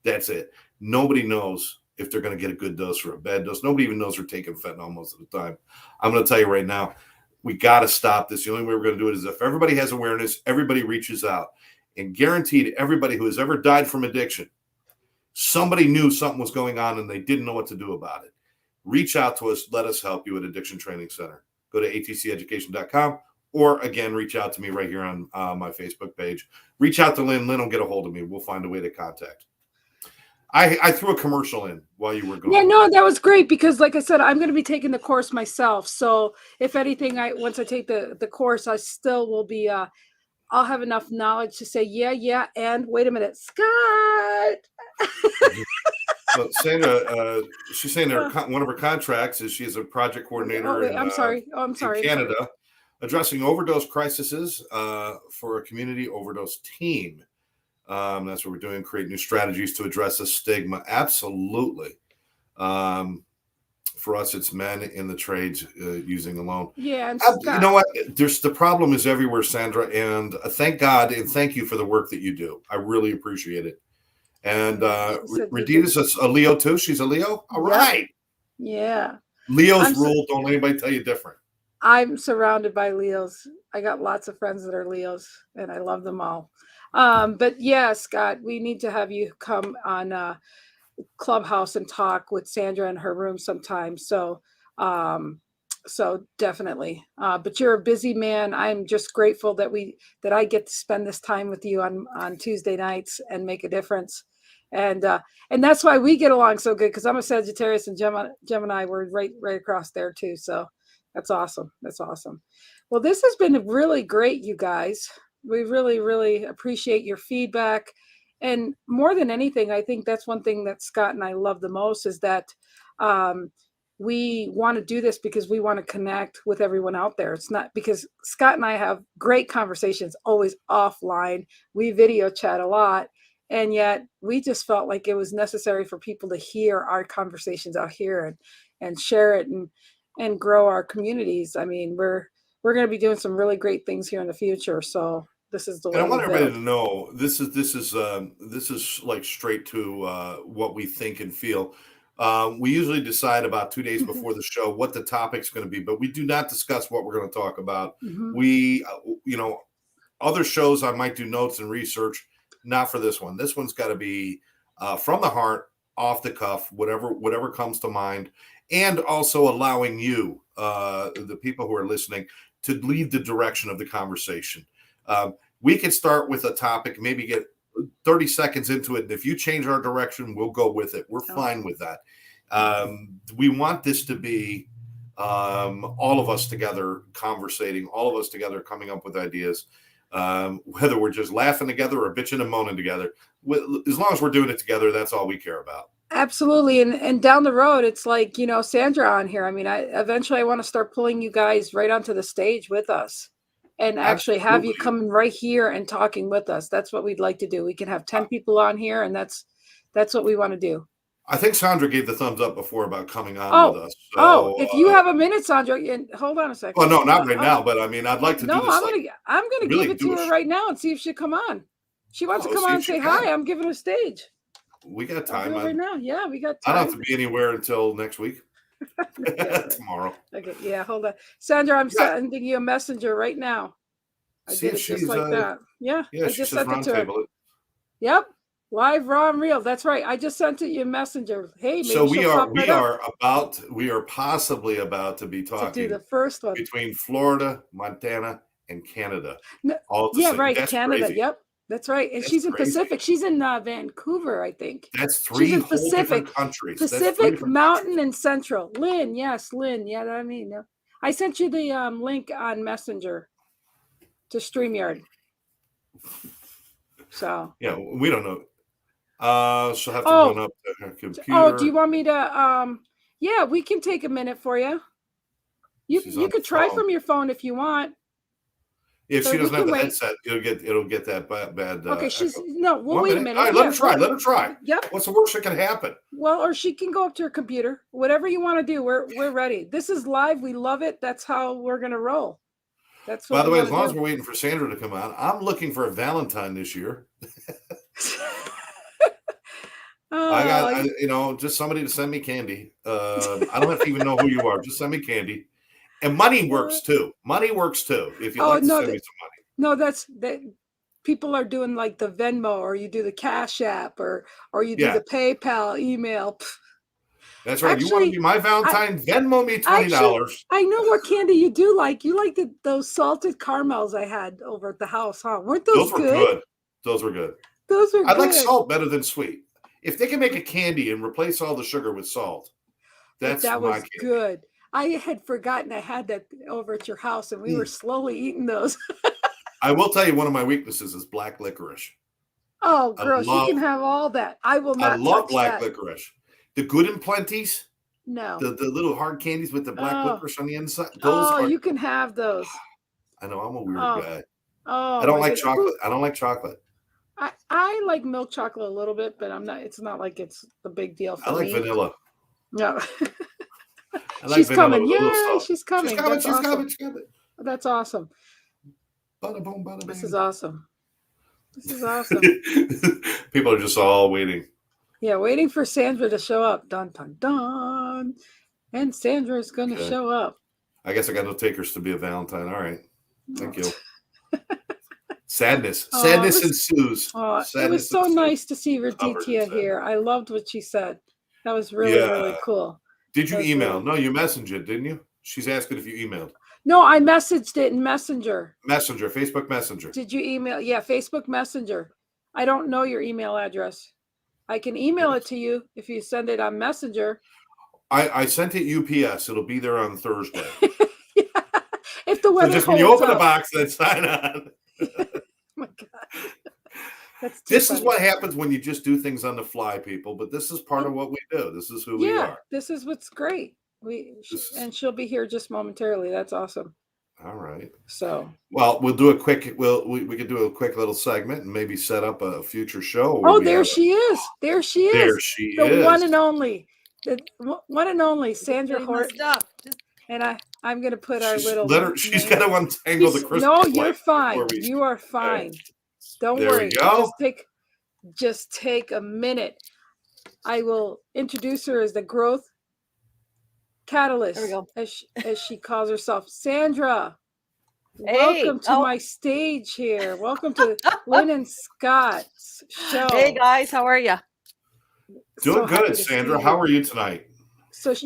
That's it. Nobody knows if they're going to get a good dose or a bad dose. Nobody even knows they're taking fentanyl most of the time. I'm going to tell you right now, we got to stop this. The only way we're going to do it is if everybody has awareness, everybody reaches out. And guaranteed, everybody who has ever died from addiction, somebody knew something was going on and they didn't know what to do about it. Reach out to us. Let us help you at Addiction Training Center. Go to atceducation.com, or again, reach out to me right here on my Facebook page. Reach out to Lynn. Lynn will get a hold of me. We'll find a way to contact. I threw a commercial in while you were gone. Yeah, no, that was great because, like I said, I'm going to be taking the course myself. So if anything, once I take the course, I still will be. I'll have enough knowledge to say, yeah, and wait a minute, Scott. Well, Sandra, she's saying one of her contracts is she is a project coordinator I'm sorry. I'm sorry. in Canada, addressing overdose crises for a community overdose team. That's what we're doing, create new strategies to address the stigma. Absolutely. For us, it's men in the trades using alone. Yeah. And you know what? The problem is everywhere, Sandra, and thank God and thank you for the work that you do. I really appreciate it. And Redita's a Leo too. She's a Leo. All right. Yeah. Leo's rule. Don't let anybody tell you different. I'm surrounded by Leos. I got lots of friends that are Leos, and I love them all. But yeah, Scott, we need to have you come on Clubhouse and talk with Sandra in her room sometime. So definitely. But you're a busy man. I'm just grateful that I get to spend this time with you on Tuesday nights and make a difference. And that's why we get along so good, because I'm a Sagittarius and Gemini. We're right across there too. So that's awesome. That's awesome. Well, this has been really great, you guys. We really, really appreciate your feedback. And more than anything, I think that's one thing that Scott and I love the most is that we want to do this because we want to connect with everyone out there. It's not because Scott and I have great conversations always offline. We video chat a lot. And yet we just felt like it was necessary for people to hear our conversations out here and share it and grow our communities. I mean, we're going to be doing some really great things here in the future. So this is the way. And I want everybody to know this is like straight to what we think and feel. We usually decide about 2 days before the show what the topic's going to be, but we do not discuss what we're going to talk about. We, other shows I might do notes and research, not for this one. This one's got to be from the heart, off the cuff, whatever comes to mind, and also allowing you, the people who are listening, to lead the direction of the conversation. We could start with a topic, maybe get 30 seconds into it. And if you change our direction, we'll go with it. We're fine with that. We want this to be all of us together conversating, all of us together coming up with ideas, whether we're just laughing together or bitching and moaning together. As long as we're doing it together, that's all we care about. Absolutely. And down the road, it's like, Sandra on here. I mean, eventually I want to start pulling you guys right onto the stage with us. And actually have you coming right here and talking with us. That's what we'd like to do. We can have 10 people on here, and that's what we want to do. I think Sandra gave the thumbs up before about coming on with us. So, if you have a minute, Sandra, and hold on a second. Well, no, not right now, but I mean, I'd like to do this. I'm gonna give it to her right now and see if she'll come on. She wants to come on and say hi. I'm giving her stage. We got time right now. Yeah, we got time. I don't have to be anywhere until next week. Tomorrow. Okay, yeah, hold on. Sandra, I'm sending you a messenger right now. I did it just like that. Yeah, I just sent it to her. Yep. Live, raw, and real. That's right. I just sent it you a messenger. Hey, maybe so we are possibly about to be talking to do the first one between Florida, Montana, and Canada. No, all at the same. Right. That's Canada. Crazy. Yep. That's right. And she's in Pacific. She's in Vancouver, I think. That's three whole different countries. Pacific, Mountain, and Central. Lynn. Yes, Lynn. Yeah, I mean, I sent you the link on Messenger to StreamYard. So. Yeah, we don't know. She'll have to run up to her computer. Oh, do you want me to? Yeah, we can take a minute for you. You could try from your phone if you want. If she doesn't have the headset, it'll get that bad. Okay, we'll wait a minute. All right, let her try. Yep. What's the worst that can happen? Well, or she can go up to her computer. Whatever you want to do, we're ready. This is live. We love it. That's how we're gonna roll. That's what. By the way, as long as we're waiting for Sandra to come on, I'm looking for a Valentine this year. I got, just somebody to send me candy. I don't have to even know who you are. Just send me candy. And money works too. Money works too. If you like to send me some money. No, people are doing like the Venmo, or you do the Cash App, or you do the PayPal email. That's right. Actually, you want to be my Valentine? Venmo me $20. I know what candy you do like. You like those salted caramels I had over at the house, huh? Weren't those good? Those were good. Those were good. I like salt better than sweet. if they can make a candy and replace all the sugar with salt, that's that my was candy. good. I had forgotten I had that over at your house, and we were slowly eating those. I will tell you, one of my weaknesses is black licorice. Oh, gross! You can have all that. I will not. I love touch black that. licorice. The Good and Plenties. No. The little hard candies with the black licorice on the inside. You can have those. I know, I'm a weird guy. Oh, I don't like chocolate. I don't like chocolate. I like milk chocolate a little bit, but it's not like it's the big deal for me. I like vanilla. No. She's coming. Yay, she's coming. She's coming. That's awesome. Bada boom, bada bang. This is awesome. This is awesome. People are just all waiting. Yeah, waiting for Sandra to show up. Dun, dun, dun. And Sandra is going to show up. I guess I got no takers to be a Valentine. All right. Thank you. Sadness. Sadness ensues. It was so nice to see Raditya here. I loved what she said. That was really, really cool. Did you email? No, you messaged it, didn't you? She's asking if you emailed. No, I messaged it in Messenger. Facebook Messenger. Did you email? Yeah, Facebook Messenger. I don't know your email address. I can email it to you if you send it on Messenger. I sent it UPS. It'll be there on Thursday. Yeah. If the weather just when you open the box, then sign on. Oh my God. This is what happens when you just do things on the fly, people. But this is part of what we do. This is who we are. This is what's great. And she'll be here just momentarily. That's awesome. All right. So, well, we'll do a quick. We could do a quick little segment and maybe set up a future show. Oh, there she is. There she is. There she is. The one and only. The one and only Sandra Hort. And I'm going to put our little. She's got to untangle the crystal. No, you're fine. You are fine. Don't worry. Just take a minute. I will introduce her as the growth catalyst, as she calls herself. Sandra, welcome to my stage here. Welcome to Lynn and Scott's show. Hey guys, how are you? Doing good, Sandra. How are you tonight?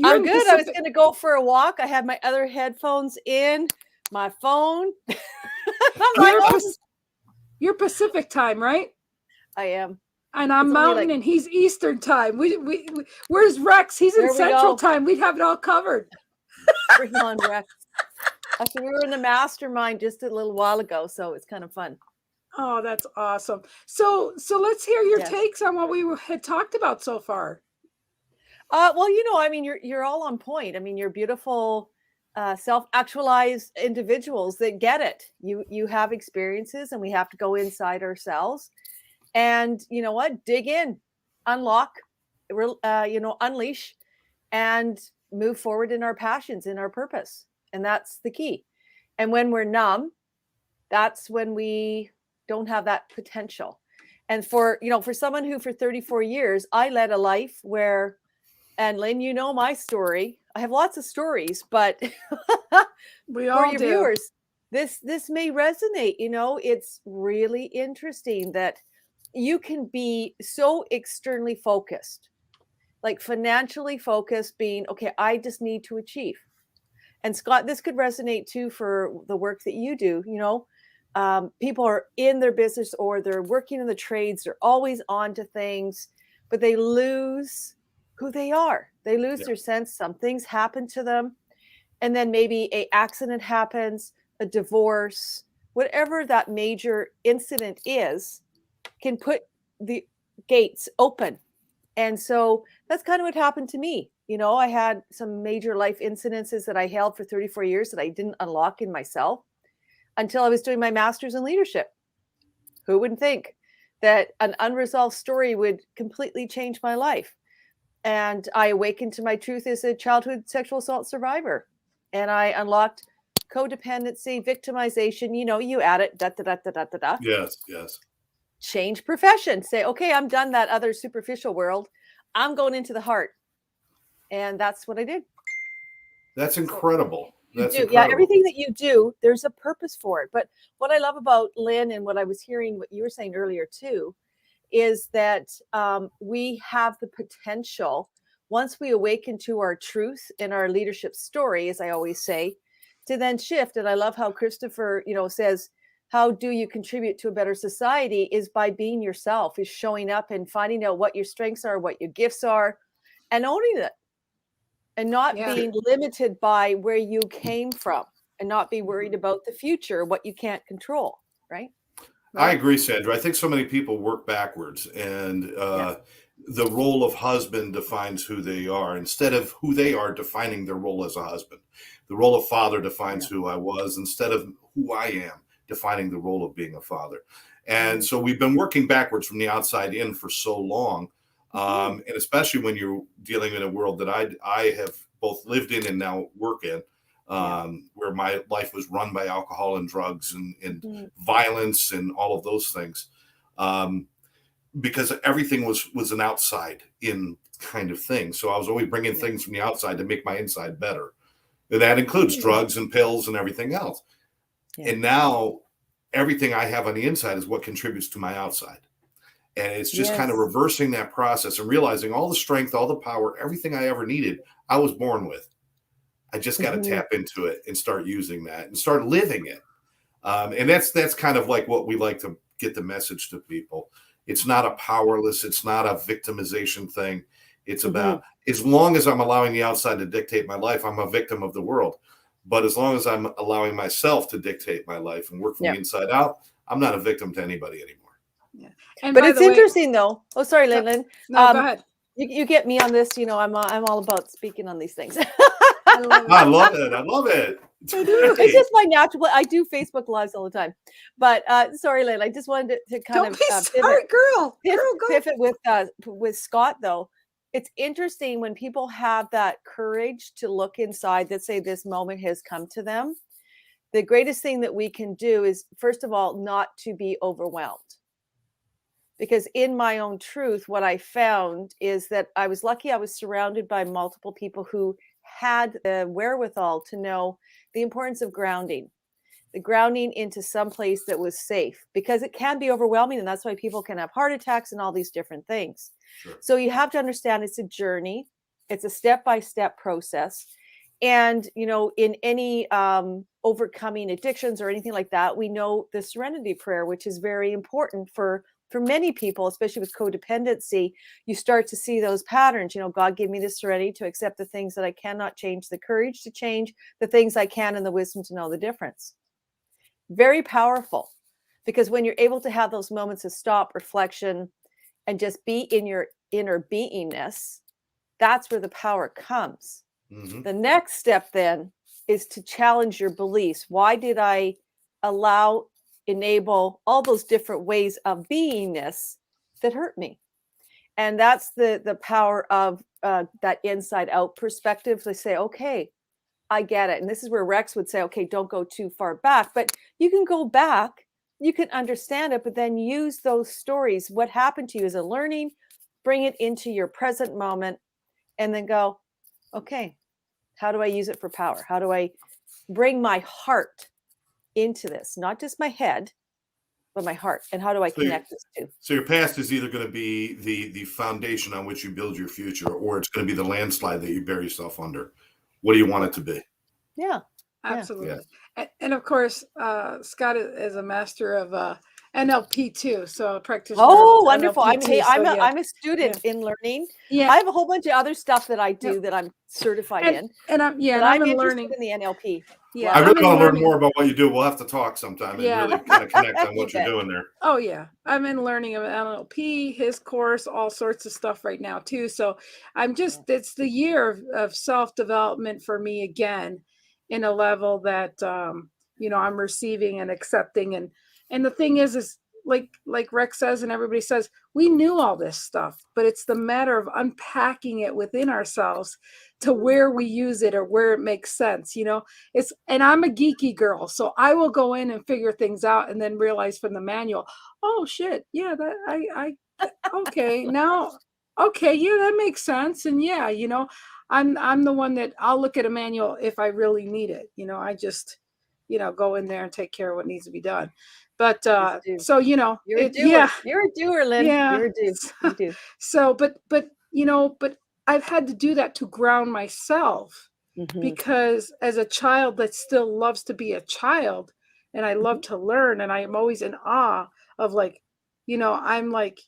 I'm good. I was going to go for a walk. I had my other headphones in, my phone. You're Pacific time, right? I am. And I'm Mountain, and he's Eastern time. Where's Rex? He's in Central time. We'd have it all covered. Bring on Rex. Actually, we were in the mastermind just a little while ago, so it's kind of fun. Oh, that's awesome. So let's hear your takes on what we had talked about so far. Well, you're all on point. I mean, you're beautiful, self-actualized individuals that get it. You have experiences, and we have to go inside ourselves. And you know what? Dig in, unlock, unleash, and move forward in our passions, in our purpose. And that's the key. And when we're numb, that's when we don't have that potential. And for someone who for 34 years, I led a life where, and Lynn, you know my story. I have lots of stories, but we all for your viewers, this may resonate. It's really interesting that you can be so externally focused, like financially focused, being, okay, I just need to achieve. And Scott, this could resonate too for the work that you do. People are in their business or they're working in the trades. They're always on to things, but they lose who they are. They lose their sense. Some things happen to them. And then maybe an accident happens, a divorce, whatever that major incident is, can put the gates open. And so that's kind of what happened to me. I had some major life incidences that I held for 34 years that I didn't unlock in myself until I was doing my master's in leadership. Who wouldn't think that an unresolved story would completely change my life? And I awakened to my truth as a childhood sexual assault survivor. And I unlocked codependency, victimization, you add it, da. Yes. Change profession. Say, okay, I'm done that other superficial world. I'm going into the heart. And that's what I did. That's incredible. Yeah, everything that you do, there's a purpose for it. But what I love about Lynn and what I was hearing, what you were saying earlier too, is that we have the potential, once we awaken to our truth and our leadership story, as I always say, to then shift. And I love how Christopher, says, how do you contribute to a better society is by being yourself, is showing up and finding out what your strengths are, what your gifts are, and owning it, and not being limited by where you came from, and not be worried about the future, what you can't control, right? I agree, Sandra. I think so many people work backwards, and the role of husband defines who they are instead of who they are defining their role as a husband. The role of father defines who I was instead of who I am defining the role of being a father. And so we've been working backwards from the outside in for so long. And especially when you're dealing in a world that I have both lived in and now work in, where my life was run by alcohol and drugs and violence and all of those things, because everything was an outside in kind of thing. So I was always bringing things from the outside to make my inside better. And that includes drugs and pills and everything else. And now everything I have on the inside is what contributes to my outside. And it's just kind of reversing that process and realizing all the strength, all the power, everything I ever needed, I was born with. I just got to tap into it and start using that and start living it. And that's kind of like what we like to get the message to people. It's not a powerless, it's not a victimization thing. It's about, as long as I'm allowing the outside to dictate my life, I'm a victim of the world. But as long as I'm allowing myself to dictate my life and work from the inside out, I'm not a victim to anybody anymore. Yeah. And but it's interesting though. Oh, sorry, Lynn. No, go ahead. You get me on this. You know, I'm all about speaking on these things. I love it. I love it. It's just my natural. I do Facebook lives all the time. But sorry, Lynn. I just wanted to kind of pivot with Scott though. It's interesting when people have that courage to look inside, that say this moment has come to them. The greatest thing that we can do is, first of all, not to be overwhelmed. Because in my own truth, what I found is that I was lucky. I was surrounded by multiple people who had the wherewithal to know the importance of grounding, the grounding into some place that was safe, because it can be overwhelming. And that's why people can have heart attacks and all these different things. Sure. So you have to understand it's a journey. It's a step-by-step process. And, you know, in any overcoming addictions or anything like that, we know the serenity prayer, which is very important for many people, especially with codependency. You start to see those patterns. You know, God gave me the serenity to accept the things that I cannot change, the courage to change the things I can, and the wisdom to know the difference. Very powerful, because when you're able to have those moments of stop, reflection, and just be in your inner beingness, that's where the power comes. The next step then is to challenge your beliefs. Why did I enable all those different ways of beingness that hurt me? And that's the power of that inside out perspective. They say, okay, I get it. And this is where Rex would say, okay, don't go too far back, but you can go back, you can understand it, but then use those stories, what happened to you as a learning, bring it into your present moment, and then go, okay, how do I use it for power? How do I bring my heart into this? Not just my head, but my heart. And how do I connect this to? So your past is either going to be the foundation on which you build your future, or it's going to be the landslide that you bury yourself under. What do you want it to be? Yeah. Absolutely. Yeah. And of course, Scott is a master of NLP too, so a practitioner. Oh, wonderful! I'm a student in learning. Yeah, I have a whole bunch of other stuff that I do that I'm certified in, and I'm interested learning in the NLP. Yeah, I really want to learn more about what you do. We'll have to talk sometime and really kind of connect on what you're doing there. Oh yeah, I'm in learning of NLP, his course, all sorts of stuff right now too. So I'm just, it's the year of self-development for me again, in a level that you know, I'm receiving and accepting. And the thing is like Rex says, and everybody says, we knew all this stuff, but it's the matter of unpacking it within ourselves to where we use it or where it makes sense. You know, and I'm a geeky girl, so I will go in and figure things out and then realize from the manual, oh shit, yeah, that okay, now, okay, yeah, that makes sense. And yeah, you know, I'm the one that I'll look at a manual if I really need it. You know, I just, you know, go in there and take care of what needs to be done. But so, you know, you're a doer. Yeah. You're a doer, Lynn. Yeah. You're a doer. You do. So, but you know, but I've had to do that to ground myself, because as a child that still loves to be a child, and I love to learn, and I am always in awe of like, I'm like,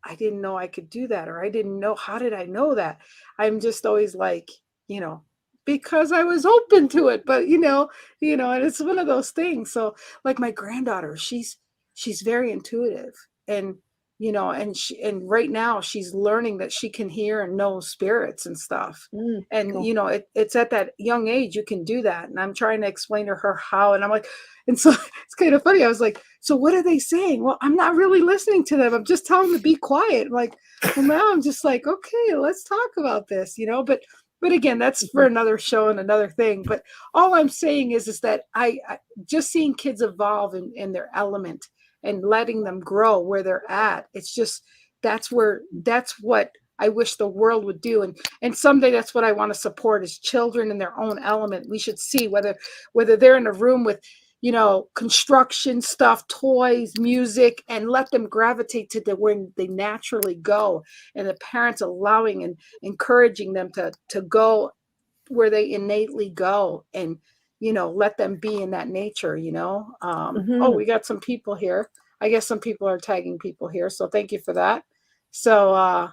I didn't know I could do that, or I didn't know, how did I know that? I'm just always like, because I was open to it, but and it's one of those things. So like my granddaughter, she's very intuitive, and and right now she's learning that she can hear and know spirits and stuff. And cool. It's at that young age you can do that. And I'm trying to explain to her how, and I'm like, and so it's kind of funny. I was like, so what are they saying? Well, I'm not really listening to them. I'm just telling them to be quiet. I'm like, well, now I'm just like, okay, let's talk about this, but again, that's for another show and another thing. But all I'm saying is that I just seeing kids evolve in their element and letting them grow where they're at. It's just, that's what I wish the world would do. And someday that's what I want to support, is children in their own element. We should see whether they're in a room with, construction stuff, toys, music, and let them gravitate to where they naturally go. And the parents allowing and encouraging them to go where they innately go, and let them be in that nature. Oh, we got some people here. I guess some people are tagging people here, so thank you for that. So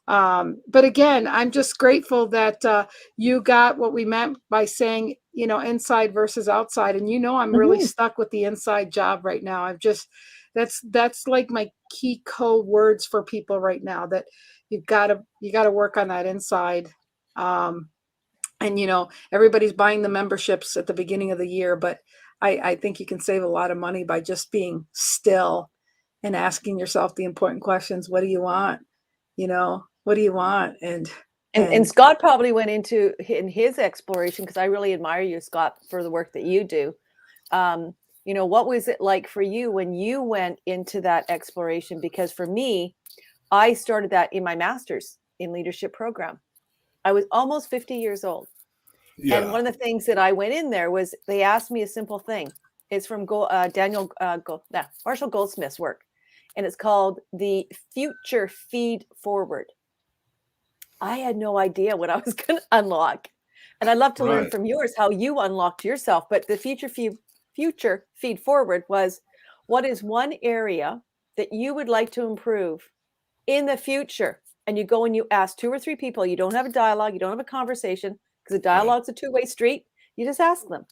but again, I'm just grateful that you got what we meant by saying, inside versus outside. And I'm really stuck with the inside job right now. I've just, that's like my key code words for people right now, that you got to work on that inside. And everybody's buying the memberships at the beginning of the year, but I think you can save a lot of money by just being still and asking yourself the important questions. What do you want? What do you want? And Scott probably went into in his exploration, because I really admire you, Scott, for the work that you do. What was it like for you when you went into that exploration? Because for me, I started that in my master's in leadership program. I was almost 50 years old. Yeah. And one of the things that I went in there was, they asked me a simple thing. It's from Marshall Goldsmith's work. And it's called the Future Feed Forward. I had no idea what I was going to unlock. And I'd love to learn from yours how you unlocked yourself. But the Future Feed Forward was, what is one area that you would like to improve in the future? And you go and you ask 2 or 3 people. You don't have a dialogue. You don't have a conversation, because a dialogue's a two-way street. You just ask them.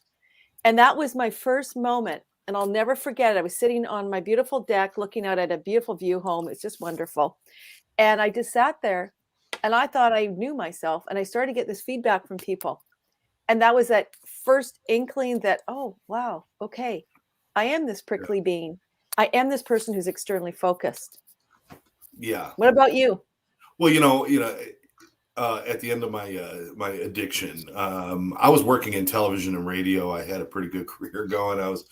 And that was my first moment. And I'll never forget it. I was sitting on my beautiful deck looking out at a beautiful view home. It's just wonderful. And I just sat there, and I thought I knew myself. And I started to get this feedback from people. And that was that first inkling that, oh, wow, okay, I am this prickly bean. I am this person who's externally focused. Yeah. What about you? Well, at the end of my addiction, I was working in television and radio. I had a pretty good career going. I was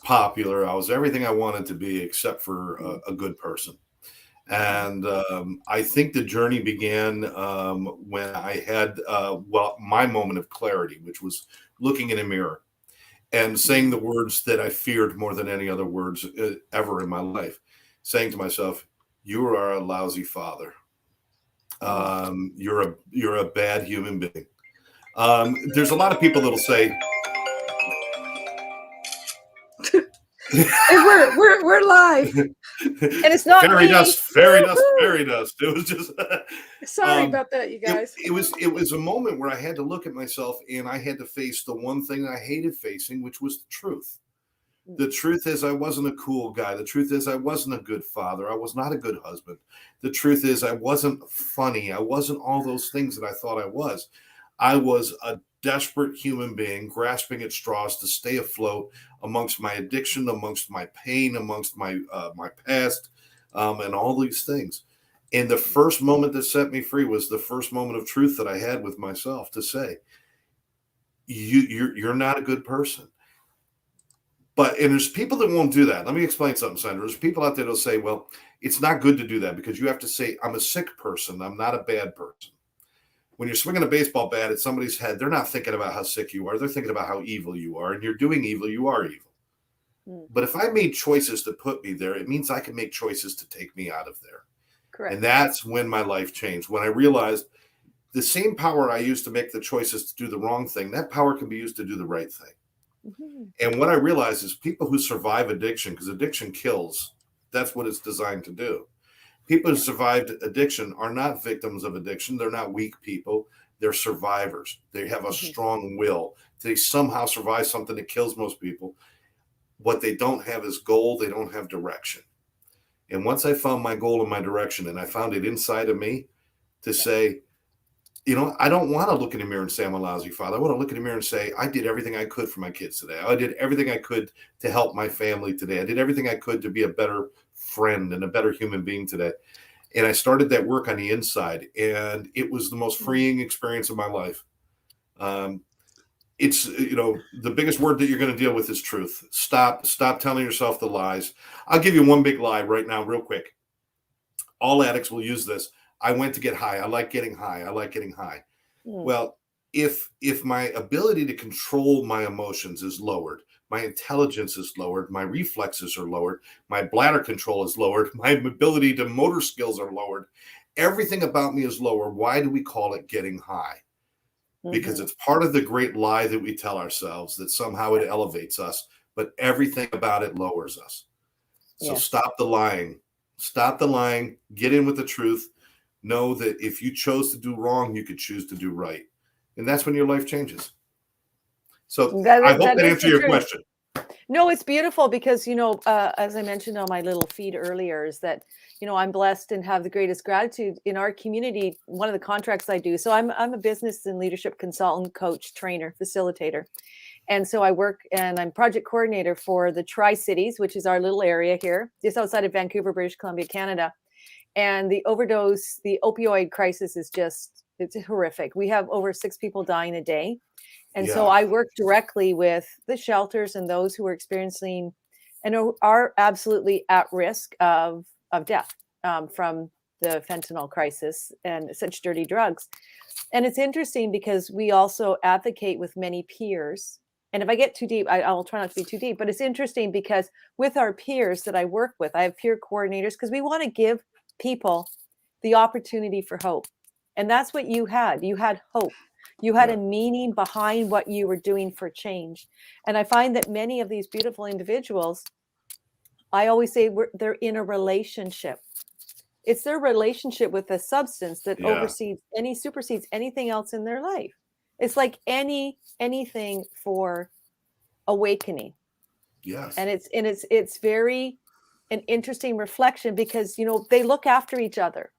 popular. I was everything I wanted to be, except for a good person. And I think the journey began when I had my moment of clarity, which was looking in a mirror and saying the words that I feared more than any other words ever in my life, saying to myself, "You are a lousy father. You're a bad human being." There's a lot of people that'll say, we're live, and it's not fairy dust. It was just sorry about that, you guys. It was a moment where I had to look at myself, and I had to face the one thing I hated facing, which was the truth. The truth is, I wasn't a cool guy. The truth is, I wasn't a good father. I was not a good husband. The truth is, I wasn't funny. I wasn't all those things that I thought I was. I was a desperate human being grasping at straws to stay afloat amongst my addiction, amongst my pain, amongst my past, and all these things. And the first moment that set me free was the first moment of truth that I had with myself, to say, you're not a good person. And there's people that won't do that. Let me explain something, Sandra. There's people out there that'll say, well, it's not good to do that, because you have to say, I'm a sick person. I'm not a bad person. When you're swinging a baseball bat at somebody's head, they're not thinking about how sick you are. They're thinking about how evil you are. And you're doing evil. You are evil. But if I made choices to put me there, it means I can make choices to take me out of there. Correct. And that's when my life changed. When I realized the same power I used to make the choices to do the wrong thing, that power can be used to do the right thing. Mm-hmm. And what I realized is people who survive addiction, because addiction kills, that's what it's designed to do. People who survived addiction are not victims of addiction. They're not weak people. They're survivors. They have a strong will. They somehow survive something that kills most people. What they don't have is goal. They don't have direction. And once I found my goal and my direction, and I found it inside of me to say, you know, I don't want to look in the mirror and say I'm a lousy father. I want to look in the mirror and say, I did everything I could for my kids today. I did everything I could to help my family today. I did everything I could to be a better friend and a better human being today. And I started that work on the inside, and it was the most freeing experience of my life. It's, you know, the biggest word that you're going to deal with is truth. Stop telling yourself the lies. I'll give you one big lie right now, real quick. All addicts will use this. I went to get high. I like getting high. I like getting high. Well, if my ability to control my emotions is lowered, my intelligence is lowered, my reflexes are lowered, my bladder control is lowered, my ability to motor skills are lowered, everything about me is lower. Why do we call it getting high? Because it's part of the great lie that we tell ourselves that somehow it elevates us, but everything about it lowers us. So stop the lying. Stop the lying. Get in with the truth. Know that if you chose to do wrong, you could choose to do right. And that's when your life changes. So I hope that answered your question. No, it's beautiful because, you know, as I mentioned on my little feed earlier, is that, you know, I'm blessed and have the greatest gratitude in our community. One of the contracts I do. So I'm a business and leadership consultant, coach, trainer, facilitator. And so I work and I'm project coordinator for the Tri-Cities, which is our little area here, just outside of Vancouver, British Columbia, Canada. And the opioid crisis is it's horrific. We have over 6 people dying a day. And so I work directly with the shelters and those who are experiencing and are absolutely at risk of death from the fentanyl crisis and such dirty drugs. And it's interesting because we also advocate with many peers. And if I get too deep, I'll try not to be too deep. But it's interesting because with our peers that I work with, I have peer coordinators because we want to give people the opportunity for hope. And that's what you had. You had hope. You had a meaning behind what you were doing for change. And I find that many of these beautiful individuals, I always say they're in a relationship. It's their relationship with a substance that supersedes anything else in their life. It's like anything for awakening. Yes. And it's very an interesting reflection because, you know, they look after each other.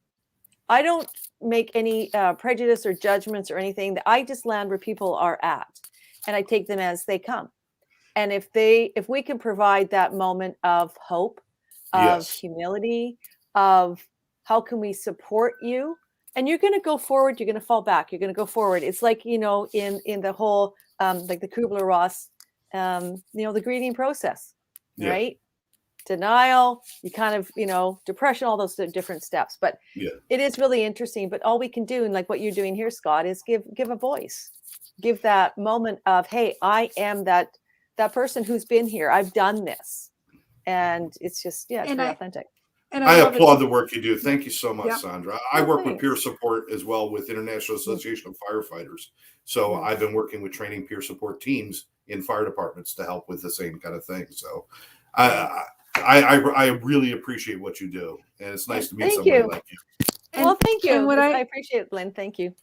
I don't make any prejudice or judgments or anything. I just land where people are at, and I take them as they come. And if we can provide that moment of hope, of humility, of how can we support you, and you're going to go forward, you're going to fall back, you're going to go forward. It's like, you know, in the whole like the Kubler-Ross, you know, the grieving process, right? Denial, you kind of, you know, depression, all those different steps. But it is really interesting. But all we can do, and like what you're doing here, Scott, is give a voice, give that moment of, hey, I am that person who's been here. I've done this, and it's just it's very authentic. And I applaud the work you do. Thank you so much, Sandra. I work with peer support as well with International Association of Firefighters. So I've been working with training peer support teams in fire departments to help with the same kind of thing. So I really appreciate what you do, and it's nice to meet somebody like you. Well, thank you. I appreciate it, Lynn. Thank you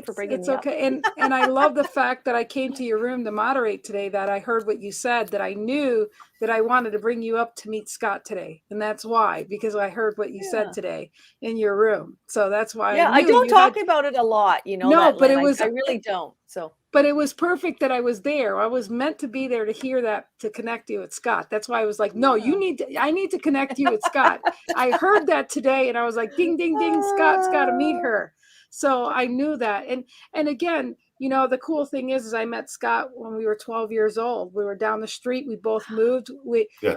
for bringing me up. It's okay. And I love the fact that I came to your room to moderate today, that I heard what you said, that I knew that I wanted to bring you up to meet Scott today. And that's why, because I heard what you said today in your room. So that's why I don't talk about it a lot, you know. No, but it was, I really don't. So, but it was perfect that I was there. I was meant to be there to hear that, to connect you with Scott. That's why I was like, no, I need to connect you with Scott. I heard that today and I was like, ding, ding, ding, Scott's got to meet her. So I knew that. And again, you know, the cool thing is I met Scott when we were 12 years old. We were down the street. We both moved.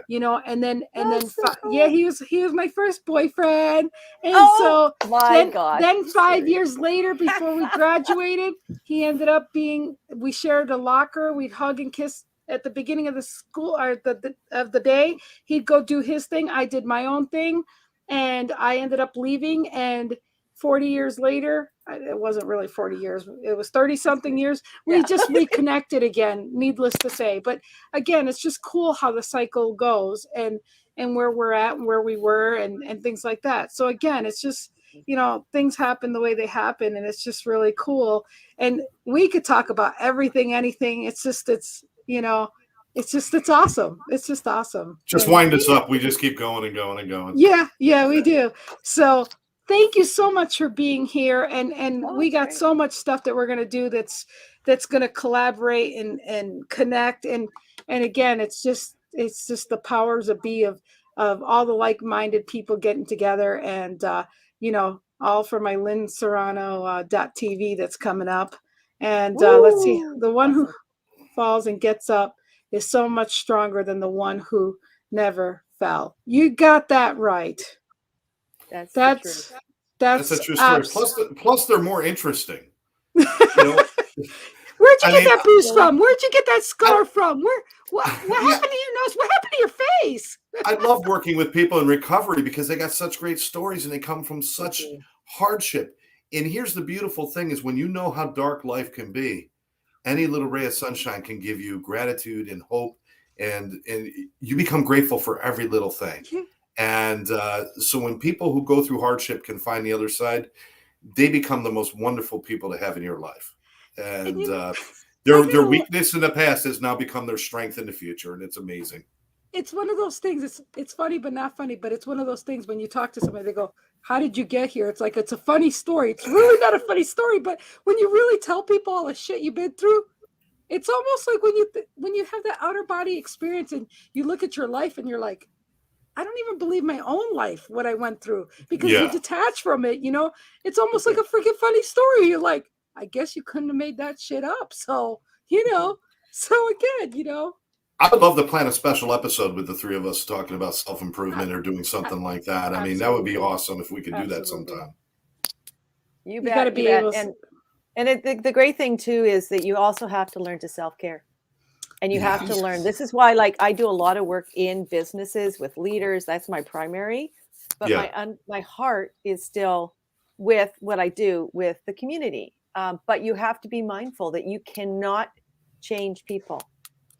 You know, and then he was my first boyfriend. And then 5 years later, before we graduated, he ended up we shared a locker. We'd hug and kiss at the beginning of the school or of the day. He'd go do his thing. I did my own thing, and I ended up leaving. And 40 years later, it wasn't really 40 years. It was 30 something years. We just reconnected again, needless to say. But again, it's just cool how the cycle goes and where we're at and where we were and things like that. So again, it's just, things happen the way they happen, and it's just really cool. And we could talk about everything, anything. It's awesome. It's just awesome. Just wind us up. We just keep going and going and going. Yeah, we do. So thank you so much for being here. And we got so much stuff that we're going to do that's going to collaborate and connect. And again, it's just the powers of be of all the like-minded people getting together, and all for my Lynn Serrano .tv that's coming up. And let's see, the one who falls and gets up is so much stronger than the one who never fell. You got that right. That's a true story. Plus, they're more interesting. Where'd you get that boost from? Where'd you get that scar from? What happened to your nose? What happened to your face? I love working with people in recovery because they got such great stories and they come from such hardship. And here's the beautiful thing is when you know how dark life can be, any little ray of sunshine can give you gratitude and hope, and you become grateful for every little thing. And so when people who go through hardship can find the other side, they become the most wonderful people to have in your life. And their weakness in the past has now become their strength in the future, and it's amazing. It's one of those things. It's funny but not funny, but it's one of those things when you talk to somebody, they go, how did you get here? It's like, it's a funny story. It's really not a funny story, but when you really tell people all the shit you've been through, it's almost like when you have that outer body experience and you look at your life and you're like, I don't even believe my own life, what I went through, because you detach from it. It's almost like a freaking funny story. You're like, I guess you couldn't have made that shit up. So, so again, I would love to plan a special episode with the three of us talking about self-improvement or doing something like that. I mean, that would be awesome if we could do that sometime. You got to be able to. And the great thing too is that you also have to learn to self-care, and you have to learn. This is why, I do a lot of work in businesses with leaders. That's my primary, but my heart is still with what I do with the community. But you have to be mindful that you cannot change people.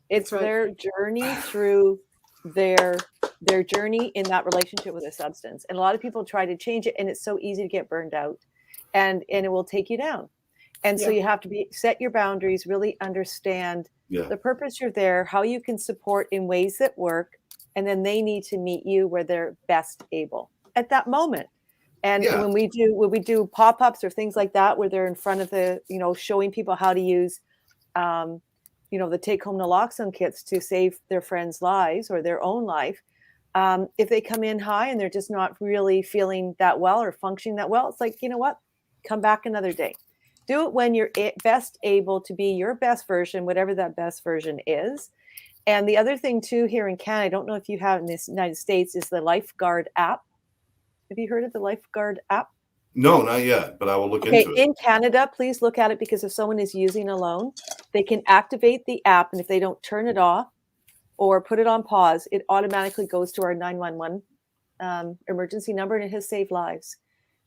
It's their journey through their journey in that relationship with a substance. And a lot of people try to change it, and it's so easy to get burned out, and it will take you down. And so you have to set your boundaries, really understand the purpose you're there, how you can support in ways that work, and then they need to meet you where they're best able at that moment. And when we do pop-ups or things like that, where they're in front of the, showing people how to use the take-home naloxone kits to save their friends' lives or their own life. If they come in high and they're just not really feeling that well or functioning that well, it's like, you know what? Come back another day. Do it when you're best able to be your best version, whatever that best version is. And the other thing too, here in Canada, I don't know if you have in the United States, is the Lifeguard app. Have you heard of the Lifeguard app? No, not yet, but I will look into it. In Canada, please look at it, because if someone is using alone, they can activate the app, and if they don't turn it off or put it on pause, it automatically goes to our 911 emergency number, and it has saved lives.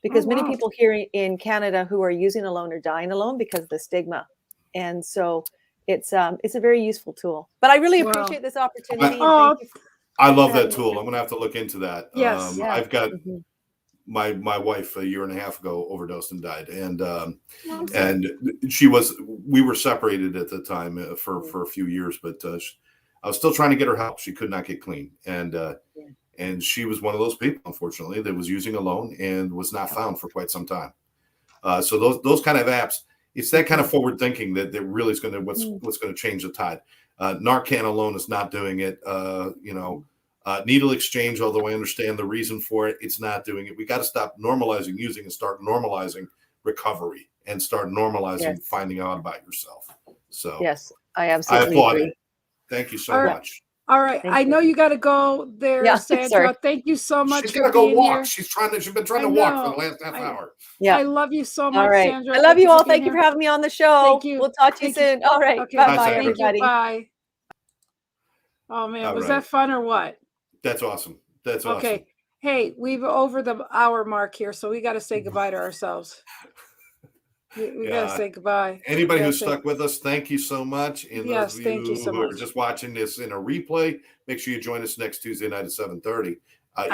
Because many people here in Canada who are using alone are dying alone because of the stigma. And so it's a very useful tool. But I really appreciate this opportunity. I love that tool. I'm going to have to look into that. Yes. I've got my wife a year and a half ago overdosed and died. And we were separated at the time for a few years, but I was still trying to get her help. She could not get clean. And she was one of those people, unfortunately, that was using alone and was not found for quite some time. So those kind of apps, it's that kind of forward thinking that really is going to what's going to change the tide. Narcan alone is not doing it. Needle exchange, although I understand the reason for it, it's not doing it. We got to stop normalizing using and start normalizing recovery and start normalizing finding out about yourself. So yes, I absolutely agree. It. Thank you so much. All right. I know you got to go there, Sandra. Sorry. Thank you so much. She's got to go walk. Here. She's been trying to walk for the last half hour. Yeah. I love you so much, Sandra. I love you all. Thank you for having me on the show. Thank you. We'll talk to you soon. All right. Okay. Bye-bye, everybody. Bye. Oh, man. Was that fun or what? That's awesome. That's awesome. Okay. Hey, we've over the hour mark here, so we got to say goodbye to ourselves. We gotta say goodbye. Anybody who stuck with us, thank you so much. And yes, those of thank you so who much. are just watching this in a replay, make sure you join us next Tuesday night at 7:30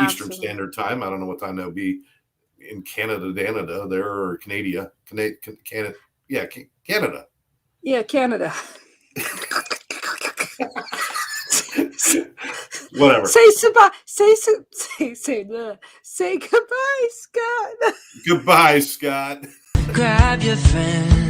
Eastern Standard Time. I don't know what time that'll be in Canada, there, or Canada. Yeah, Canada. Yeah, Canada. Whatever. Say goodbye, Scott. Goodbye, Scott. Grab your friends.